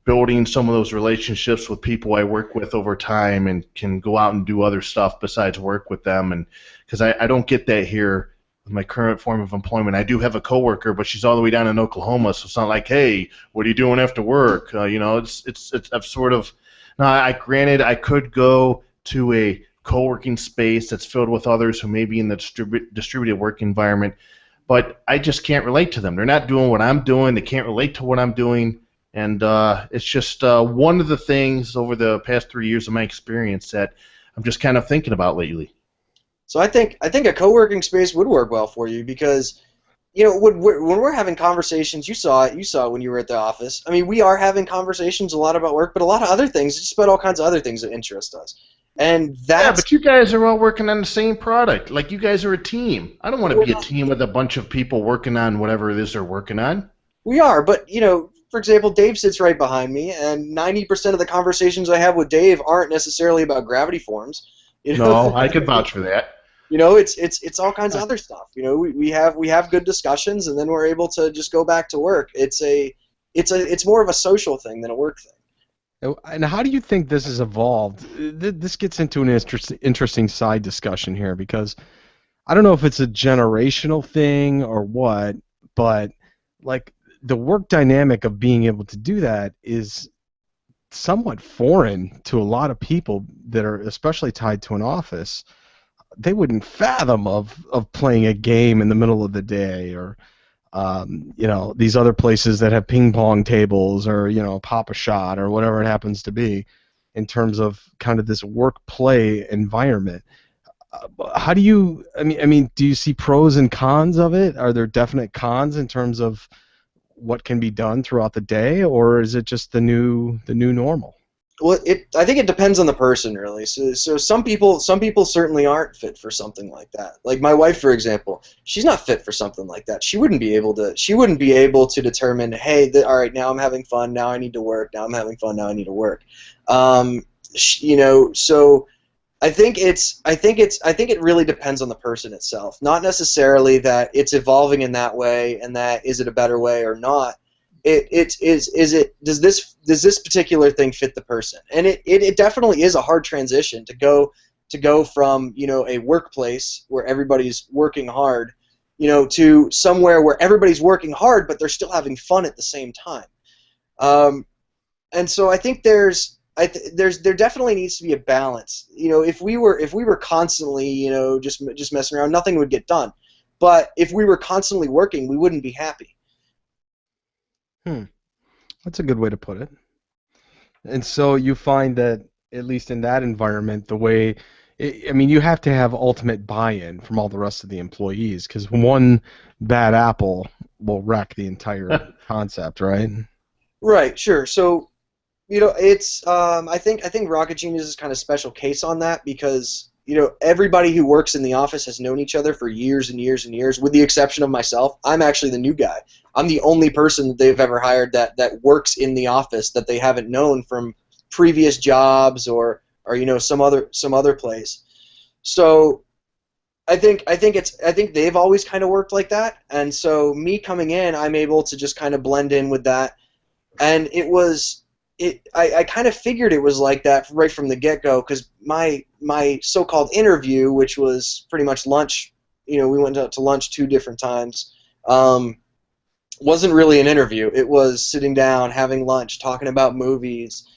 building some of those relationships with people I work with over time and can go out and do other stuff besides work with them. And because I don't get that here with my current form of employment. I do have a coworker, but she's all the way down in Oklahoma, so it's not like, hey, what are you doing after work? It's I've sort of now. Granted, I could go to a co-working space that's filled with others who may be in the distributed work environment, but I just can't relate to them. They're not doing what I'm doing. They can't relate to what I'm doing. And it's just one of the things over the past 3 years of my experience that I'm just kind of thinking about lately. So I think a co-working space would work well for you because, when we're having conversations, you saw it when you were at the office. I mean, we are having conversations a lot about work, but a lot of other things, just about all kinds of other things that interest us. And Yeah, but you guys are all working on the same product. Like, you guys are a team. I don't want to be a team with a bunch of people working on whatever it is they're working on. we are, but for example, Dave sits right behind me, and 90% of the conversations I have with Dave aren't necessarily about gravity forms. No, I could vouch for that. It's all kinds of other stuff. We have good discussions, and then we're able to just go back to work. It's more of a social thing than a work thing. And how do you think this has evolved? This gets into an interesting side discussion here because I don't know if it's a generational thing or what, but like the work dynamic of being able to do that is somewhat foreign to a lot of people that are especially tied to an office. They wouldn't fathom of playing a game in the middle of the day or these other places that have ping pong tables or pop a shot or whatever it happens to be in terms of kind of this work play environment. How do you do you see pros and cons of it? Are there definite cons in terms of what can be done throughout the day, or is it just the new normal? Well, I think it depends on the person, really. So some people certainly aren't fit for something like that. Like my wife, for example, she's not fit for something like that. She wouldn't be able to determine, hey, all right, now I'm having fun, now I need to work. Now I'm having fun, now I need to work. So I think it really depends on the person itself. Not necessarily that it's evolving in that way, and that is it a better way or not. Does this particular thing fit the person? And it definitely is a hard transition to go from a workplace where everybody's working hard, to somewhere where everybody's working hard but they're still having fun at the same time. And so I think there definitely needs to be a balance. If we were constantly just messing around, nothing would get done. But if we were constantly working, we wouldn't be happy. That's a good way to put it. And so you find that, at least in that environment, you have to have ultimate buy-in from all the rest of the employees, because one bad apple will wreck the entire concept, right? Right, sure. So, it's I think Rocket Genius is kind of a special case on that because everybody who works in the office has known each other for years and years and years, with the exception of myself. I'm actually the new guy. I'm the only person that they've ever hired that works in the office that they haven't known from previous jobs or some other place. So I think they've always kind of worked like that, and so me coming in, I'm able to just kind of blend in with that, and I kind of figured it was like that right from the get-go, because my so-called interview, which was pretty much lunch, we went out to lunch 2 different times, wasn't really an interview. It was sitting down, having lunch, talking about movies,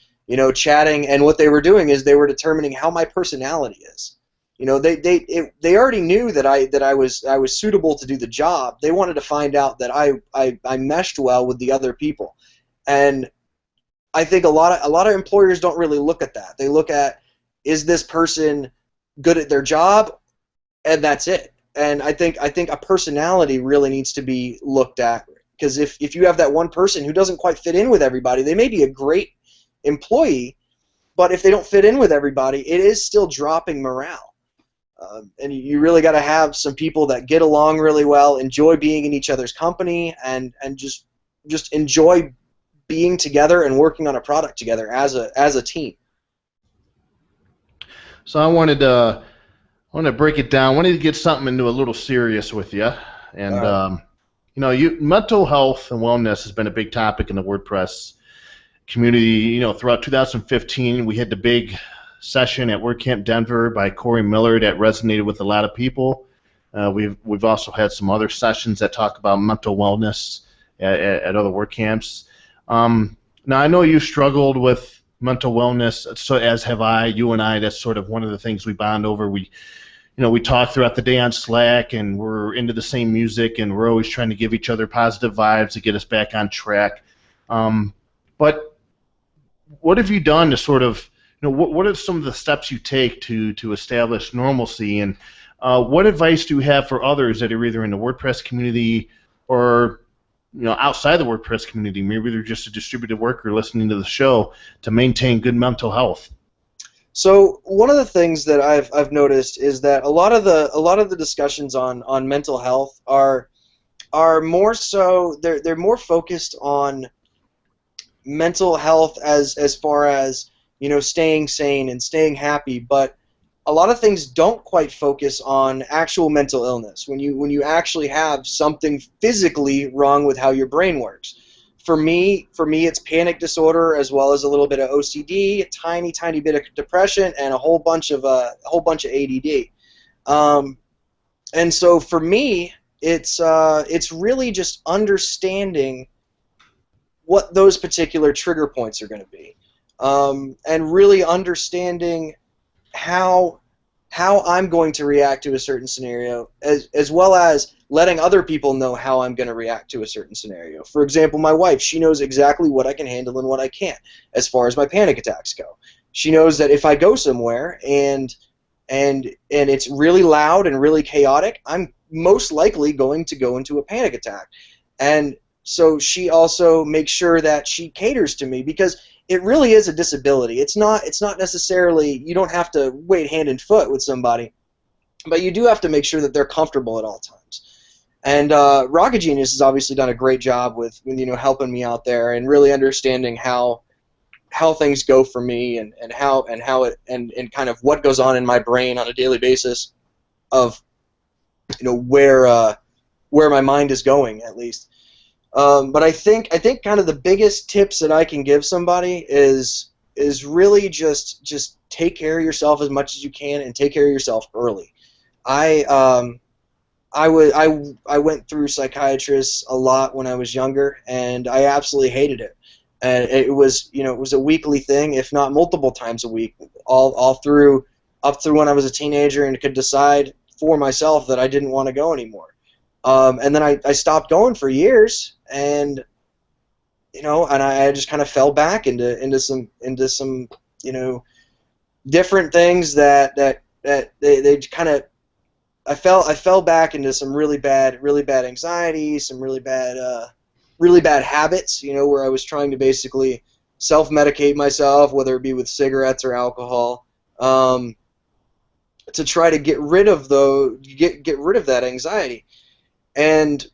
chatting, and what they were doing is they were determining how my personality is. They already knew that I was suitable to do the job. They wanted to find out that I meshed well with the other people, and I think a lot of employers don't really look at that. They look at, is this person good at their job, and that's it. And I think a personality really needs to be looked at, because if you have that one person who doesn't quite fit in with everybody, they may be a great employee, but if they don't fit in with everybody, it is still dropping morale. And you really got to have some people that get along really well, enjoy being in each other's company, and just enjoy being together and working on a product together as a team. So I wanted to break it down. I wanted to get something into a little serious with you. And, mental health and wellness has been a big topic in the WordPress community. Throughout 2015, we had the big session at WordCamp Denver by Corey Miller that resonated with a lot of people. We've also had some other sessions that talk about mental wellness at other WordCamps. Now, I know you struggled with mental wellness, so as have I. You and I, that's sort of one of the things we bond over. We talk throughout the day on Slack, and we're into the same music, and we're always trying to give each other positive vibes to get us back on track. But what have you done to sort of, what are some of the steps you take to establish normalcy, and what advice do you have for others that are either in the WordPress community or outside the WordPress community, maybe they're just a distributed worker listening to the show, to maintain good mental health? So one of the things that I've noticed is that a lot of the discussions on mental health are more so they're more focused on mental health as far as staying sane and staying happy, but a lot of things don't quite focus on actual mental illness when you actually have something physically wrong with how your brain works. For me, it's panic disorder as well as a little bit of OCD, a tiny bit of depression, and a whole bunch of ADD. And so for me, it's really just understanding what those particular trigger points are going to be, and really understanding how I'm going to react to a certain scenario, as well as letting other people know how I'm going to react to a certain scenario. For example, my wife, she knows exactly what I can handle and what I can't as far as my panic attacks go. She knows that if I go somewhere and it's really loud and really chaotic, I'm most likely going to go into a panic attack. And so she also makes sure that she caters to me, because it really is a disability. It's not necessarily, you don't have to wait hand and foot with somebody, but you do have to make sure that they're comfortable at all times. And Rocket Genius has obviously done a great job with helping me out there and really understanding how things go for me and how it and kind of what goes on in my brain on a daily basis of where my mind is going, at least. But I think kind of the biggest tips that I can give somebody is really just take care of yourself as much as you can and take care of yourself early. I went through psychiatrists a lot when I was younger, and I absolutely hated it. And it was a weekly thing, if not multiple times a week, all through up through when I was a teenager, and could decide for myself that I didn't want to go anymore. And then I stopped going for years, and I just kind of fell back into some different things that they kind of. I fell back into some really bad anxiety, some really bad habits, where I was trying to basically self-medicate myself, whether it be with cigarettes or alcohol, to try to get rid of that anxiety. And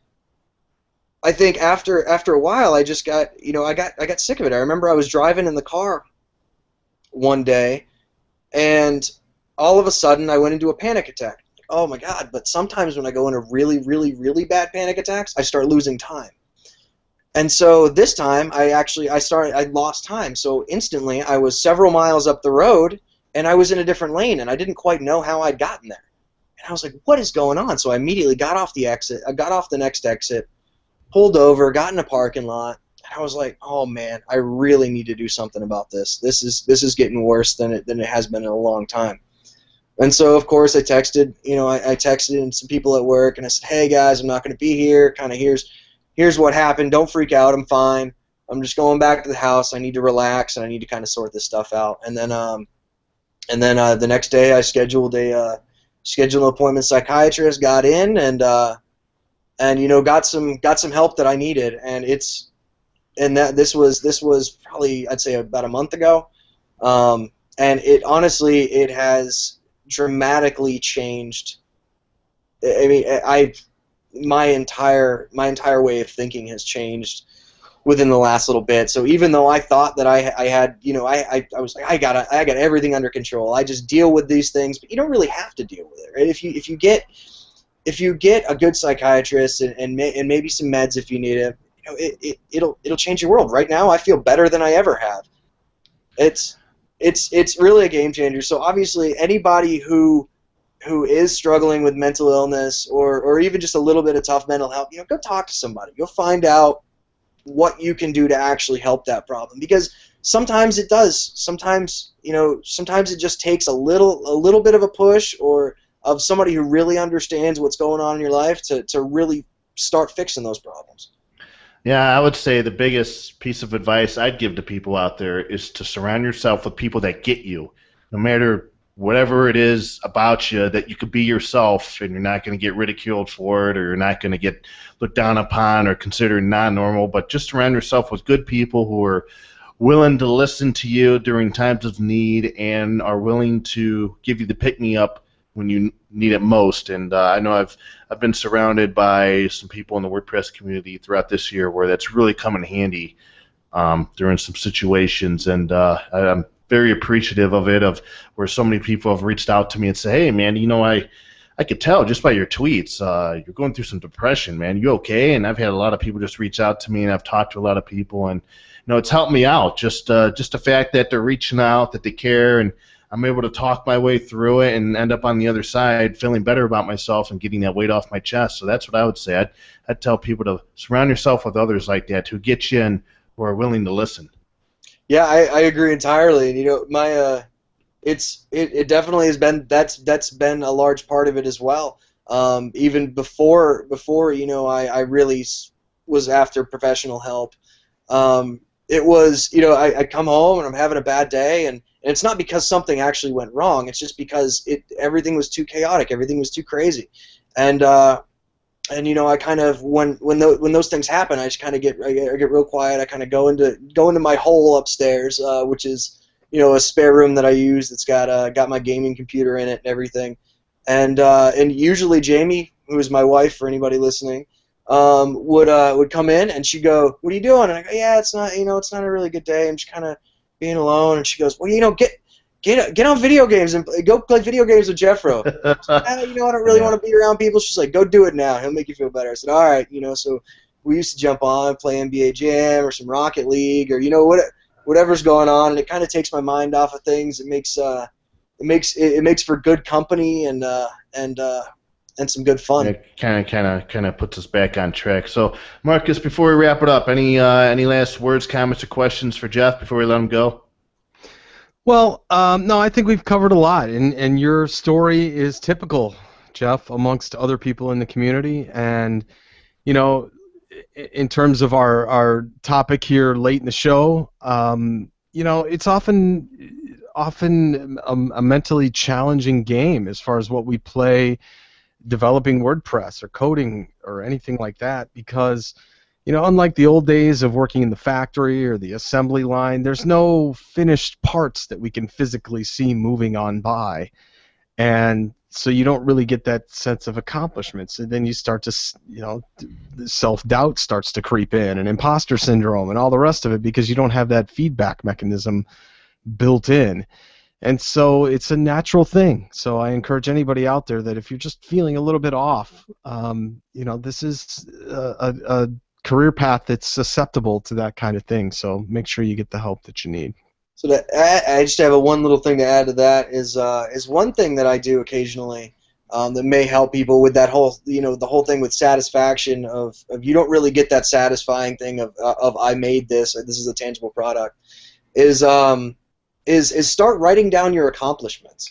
I think after a while, I just got I got sick of it. I remember I was driving in the car one day, and all of a sudden I went into a panic attack. Oh my God! But sometimes when I go into really bad panic attacks, I start losing time. And so this time I lost time. So instantly I was several miles up the road, and I was in a different lane, and I didn't quite know how I'd gotten there. And I was like, what is going on? So I immediately got off the exit. I got off the next exit, pulled over, got in a parking lot, and I was like, oh man, I really need to do something about this. This is getting worse than it has been in a long time. And so, of course, I texted, I texted in some people at work, and I said, hey, guys, I'm not going to be here. Kind of here's what happened. Don't freak out. I'm fine. I'm just going back to the house. I need to relax, and I need to kind of sort this stuff out. And then the next day, I scheduled an appointment. Psychiatrist, got in, and got some help that I needed. And it's and that this was probably, I'd say, about a month ago. And it has dramatically changed. I mean, my entire way of thinking has changed within the last little bit. So even though I thought that I had, I was like, I got everything under control. I just deal with these things, but you don't really have to deal with it, right? If you get a good psychiatrist and maybe some meds if you need it, it'll change your world. Right now, I feel better than I ever have. It's really a game changer. So obviously, anybody who is struggling with mental illness or even just a little bit of tough mental health, go talk to somebody. You'll find out what you can do to actually help that problem, because sometimes it does. Sometimes it just takes a little bit of a push, or of somebody who really understands what's going on in your life to really start fixing those problems. Yeah, I would say the biggest piece of advice I'd give to people out there is to surround yourself with people that get you, no matter whatever it is about you, that you could be yourself and you're not going to get ridiculed for it, or you're not going to get looked down upon or considered non-normal, but just surround yourself with good people who are willing to listen to you during times of need and are willing to give you the pick-me-up when you need it most. And I know I've been surrounded by some people in the WordPress community throughout this year where that's really come in handy during some situations, and I'm very appreciative of it, of where so many people have reached out to me and say, hey, man, I could tell just by your tweets, you're going through some depression, man. You okay? And I've had a lot of people just reach out to me, and I've talked to a lot of people, and it's helped me out. Just the fact that they're reaching out, that they care, and I'm able to talk my way through it and end up on the other side feeling better about myself and getting that weight off my chest. So that's what I would say. I'd tell people to surround yourself with others like that who get you and who are willing to listen. Yeah, I agree entirely. And my it definitely has been, that's been a large part of it as well. Even before I really was after professional help. It was, I come home and I'm having a bad day, and it's not because something actually went wrong. It's just because everything was too chaotic, everything was too crazy, and I kind of, when those things happen, I just kind of I get real quiet. I kind of go into my hole upstairs, which is a spare room that I use that's got my gaming computer in it and everything, and usually Jamie, who is my wife for anybody listening, would come in, and she'd go, "What are you doing?" And I go, "Yeah, it's not a really good day. I'm just kind of being alone." And she goes, "Well, get on video games and go play video games with Jeffro." I don't really want to be around people. She's like, "Go do it now. He'll make you feel better." I said, "All right." So we used to jump on, play NBA Jam or some Rocket League, or whatever's going on, and it kind of takes my mind off of things. It makes for good company and some good fun. It kind of puts us back on track. So, Marcus, before we wrap it up, any last words, comments, or questions for Jeff before we let him go? Well, no, I think we've covered a lot, and your story is typical, Jeff, amongst other people in the community. And in terms of our topic here late in the show, it's often a mentally challenging game as far as what we play developing WordPress or coding or anything like that, because unlike the old days of working in the factory or the assembly line, there's no finished parts that we can physically see moving on by, and so you don't really get that sense of accomplishment. So then you start to, self-doubt starts to creep in, and imposter syndrome and all the rest of it, because you don't have that feedback mechanism built in. And so it's a natural thing. So I encourage anybody out there that if you're just feeling a little bit off, this is a career path that's susceptible to that kind of thing. So make sure you get the help that you need. So I just have one little thing to add to that is one thing that I do occasionally that may help people with that whole, the whole thing with satisfaction of you don't really get that satisfying thing of I made this, or this is a tangible product, is start writing down your accomplishments.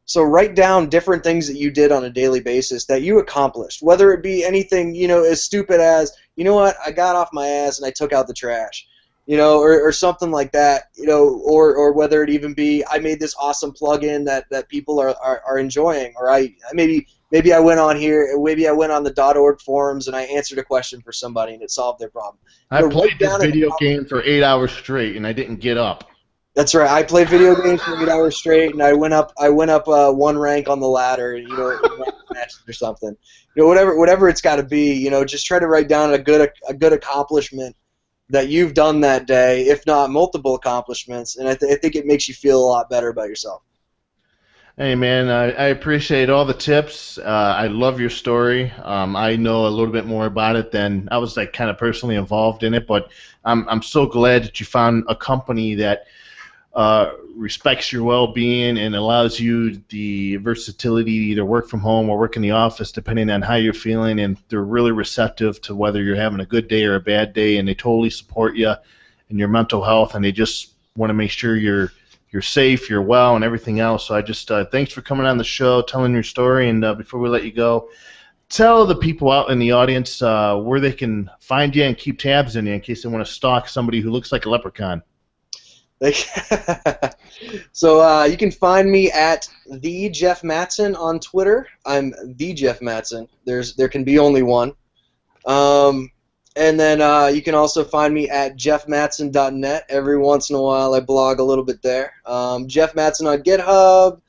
So write down different things that you did on a daily basis that you accomplished, whether it be anything, as stupid as, I got off my ass and I took out the trash. or something like that, or whether it even be I made this awesome plugin that people are enjoying, or maybe I went on here, maybe I went on the .org forums and I answered a question for somebody and it solved their problem. I Write played this down an video game for 8 hours straight, and I didn't get up. That's right. I played video games for 8 hours straight, and I went up one rank on the ladder, in ranked matches or something. Whatever it's got to be. Just try to write down a good accomplishment that you've done that day, if not multiple accomplishments, and I think it makes you feel a lot better about yourself. Hey man, I appreciate all the tips. I love your story. I know a little bit more about it than I was like kind of personally involved in it, but I'm so glad that you found a company that respects your well-being and allows you the versatility to either work from home or work in the office depending on how you're feeling, and they're really receptive to whether you're having a good day or a bad day, and they totally support you in your mental health, and they just want to make sure you're safe, you're well, and everything else. So I just thanks for coming on the show, telling your story, and before we let you go, tell the people out in the audience where they can find you and keep tabs on you in case they want to stalk somebody who looks like a leprechaun. So you can find me at the Jeff Matson on Twitter. I'm the Jeff Matson. There can be only one. And then you can also find me at jeffmatson.net. Every once in a while I blog a little bit there. Jeff Matson on GitHub,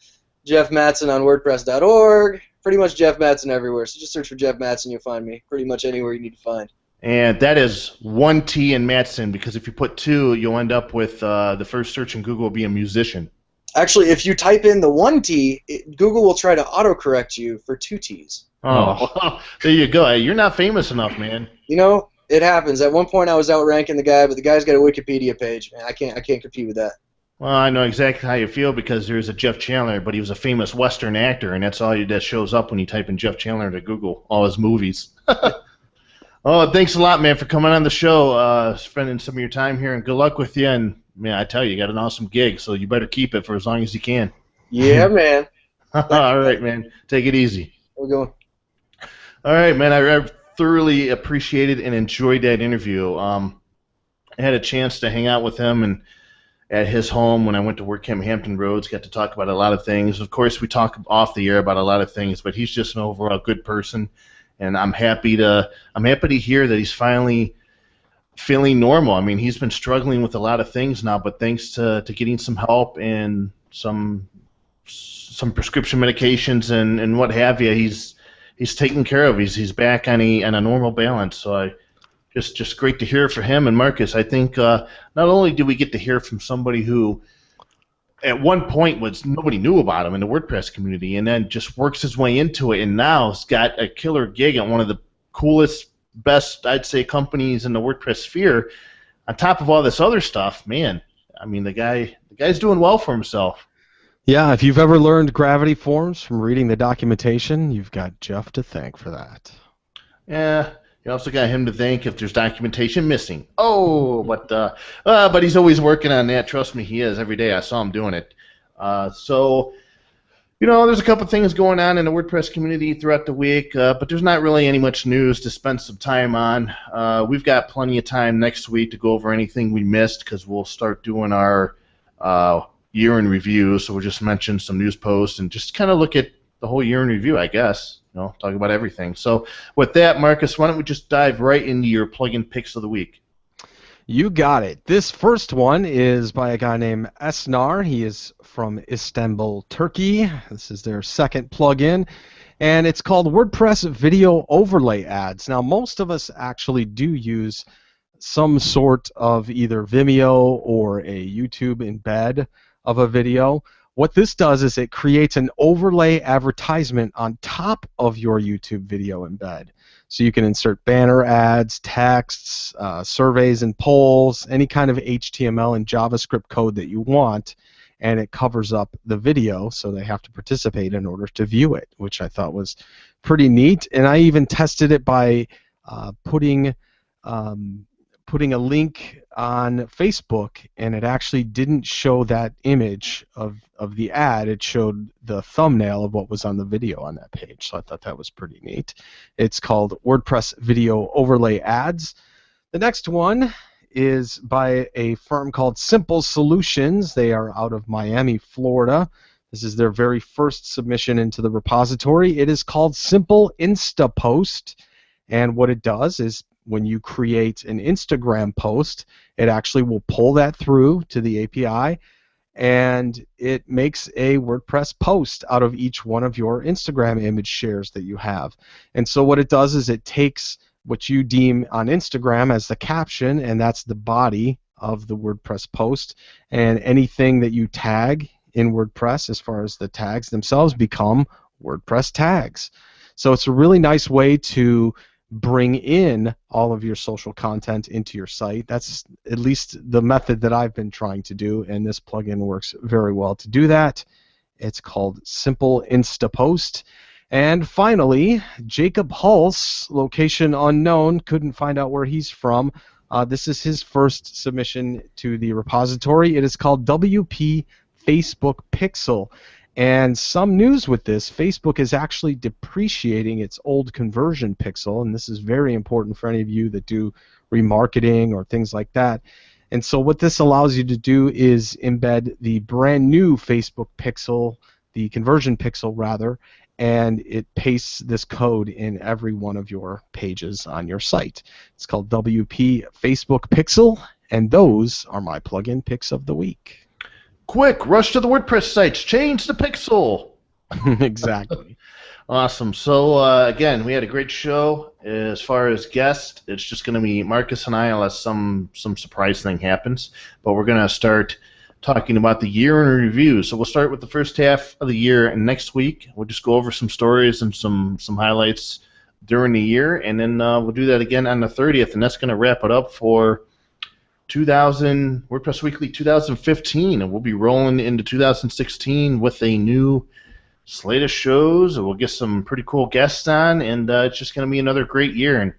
Jeff Matson on WordPress.org, pretty much Jeff Matson everywhere. So just search for Jeff Matson, you'll find me pretty much anywhere you need to find. And that is one T in Matson, because if you put two, you'll end up with the first search in Google will be a musician. Actually, if you type in the one T, Google will try to autocorrect you for two T's. Oh, well, there you go. Hey, you're not famous enough, man. It happens. At one point, I was outranking the guy, but the guy's got a Wikipedia page. Man, I can't compete with that. Well, I know exactly how you feel because there's a Jeff Chandler, but he was a famous Western actor, and that's all that shows up when you type in Jeff Chandler into Google, all his movies. Oh, thanks a lot, man, for coming on the show, spending some of your time here, and good luck with you. And, man, I tell you, you got an awesome gig, so you better keep it for as long as you can. Yeah, man. All right, man. Take it easy. We're going. All right, man. I thoroughly appreciated and enjoyed that interview. I had a chance to hang out with him and at his home when I went to WordCamp Hampton Roads. Got to talk about a lot of things. Of course, we talk off the air about a lot of things, but he's just an overall good person, and I'm happy to hear that he's finally feeling normal. I mean, he's been struggling with a lot of things now, but thanks to getting some help and some prescription medications and what have you, he's taken care of. He's back on a normal balance. So just great to hear from him. And Marcus, I think not only did we get to hear from somebody who at one point nobody knew about him in the WordPress community, and then just works his way into it, and now has got a killer gig at one of the coolest, best, I'd say, companies in the WordPress sphere. On top of all this other stuff, man, I mean, the guy's doing well for himself. Yeah, if you've ever learned gravity forms from reading the documentation, you've got Jeff to thank for that. Yeah, you also got him to thank if there's documentation missing. Oh, but he's always working on that. Trust me, he is. Every day I saw him doing it. So, there's a couple things going on in the WordPress community throughout the week, but there's not really any much news to spend some time on. We've got plenty of time next week to go over anything we missed because we'll start doing our year in review. So we'll just mention some news posts and just kind of look at the whole year in review, I guess. Talk about everything. So with that, Marcus, why don't we just dive right into your plugin picks of the week? You got it. This first one is by a guy named Esnar. He is from Istanbul, Turkey. This is their second plugin, and it's called WordPress Video Overlay Ads. Now, most of us actually do use some sort of either Vimeo or a YouTube embed of a video. What this does is it creates an overlay advertisement on top of your YouTube video embed. So you can insert banner ads, texts, surveys and polls, any kind of HTML and JavaScript code that you want, and it covers up the video, so they have to participate in order to view it, which I thought was pretty neat. And I even tested it by putting a link on Facebook, and it actually didn't show that image of the ad. It showed the thumbnail of what was on the video on that page, so I thought that was pretty neat. It's called WordPress Video Overlay Ads. The next one is by a firm called Simple Solutions. They are out of Miami, Florida. This is their very first submission into the repository. It is called Simple Instapost, and what it does is when you create an Instagram post, it actually will pull that through to the API, and it makes a WordPress post out of each one of your Instagram image shares that you have. And so what it does is it takes what you deem on Instagram as the caption, and that's the body of the WordPress post, and anything that you tag in WordPress as far as the tags themselves become WordPress tags. So it's a really nice way to bring in all of your social content into your site. That's at least the method that I've been trying to do, and this plugin works very well to do that. It's called Simple Instapost. And finally, Jacob Hulse, location unknown, couldn't find out where he's from. This is his first submission to the repository. It is called WP Facebook Pixel. And some news with this, Facebook is actually depreciating its old conversion pixel, and this is very important for any of you that do remarketing or things like that. And so what this allows you to do is embed the brand new Facebook pixel, the conversion pixel rather, and it pastes this code in every one of your pages on your site. It's called WP Facebook Pixel, and those are my plugin picks of the week. Quick, rush to the WordPress sites. Change the pixel. Exactly. Awesome. So, again, we had a great show. As far as guests, it's just going to be Marcus and I unless some surprise thing happens. But we're going to start talking about the year in review. So we'll start with the first half of the year, and next week we'll just go over some stories and some highlights during the year, and then we'll do that again on the 30th, and that's going to wrap it up for WordPress Weekly 2015, and we'll be rolling into 2016 with a new slate of shows, and we'll get some pretty cool guests on, and it's just going to be another great year. And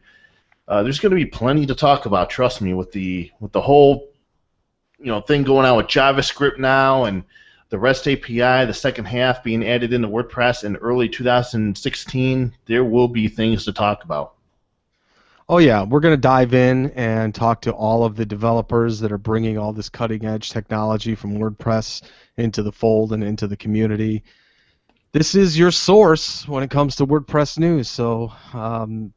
there's going to be plenty to talk about. Trust me, with the whole thing going on with JavaScript now, and the REST API, the second half being added into WordPress in early 2016. There will be things to talk about. Oh yeah, we're going to dive in and talk to all of the developers that are bringing all this cutting-edge technology from WordPress into the fold and into the community. This is your source when it comes to WordPress news, so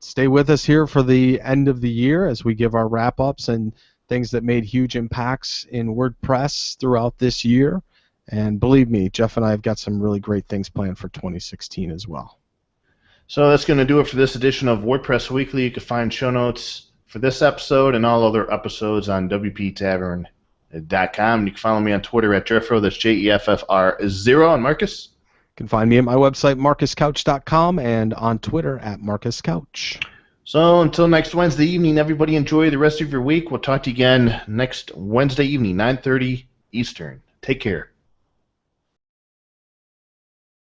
stay with us here for the end of the year as we give our wrap-ups and things that made huge impacts in WordPress throughout this year. And believe me, Jeff and I have got some really great things planned for 2016 as well. So that's going to do it for this edition of WordPress Weekly. You can find show notes for this episode and all other episodes on WPTavern.com. You can follow me on Twitter at Jeffro, that's JEFFR0. And Marcus? You can find me at my website, marcuscouch.com, and on Twitter at marcuscouch. So until next Wednesday evening, everybody enjoy the rest of your week. We'll talk to you again next Wednesday evening, 9:30 Eastern. Take care.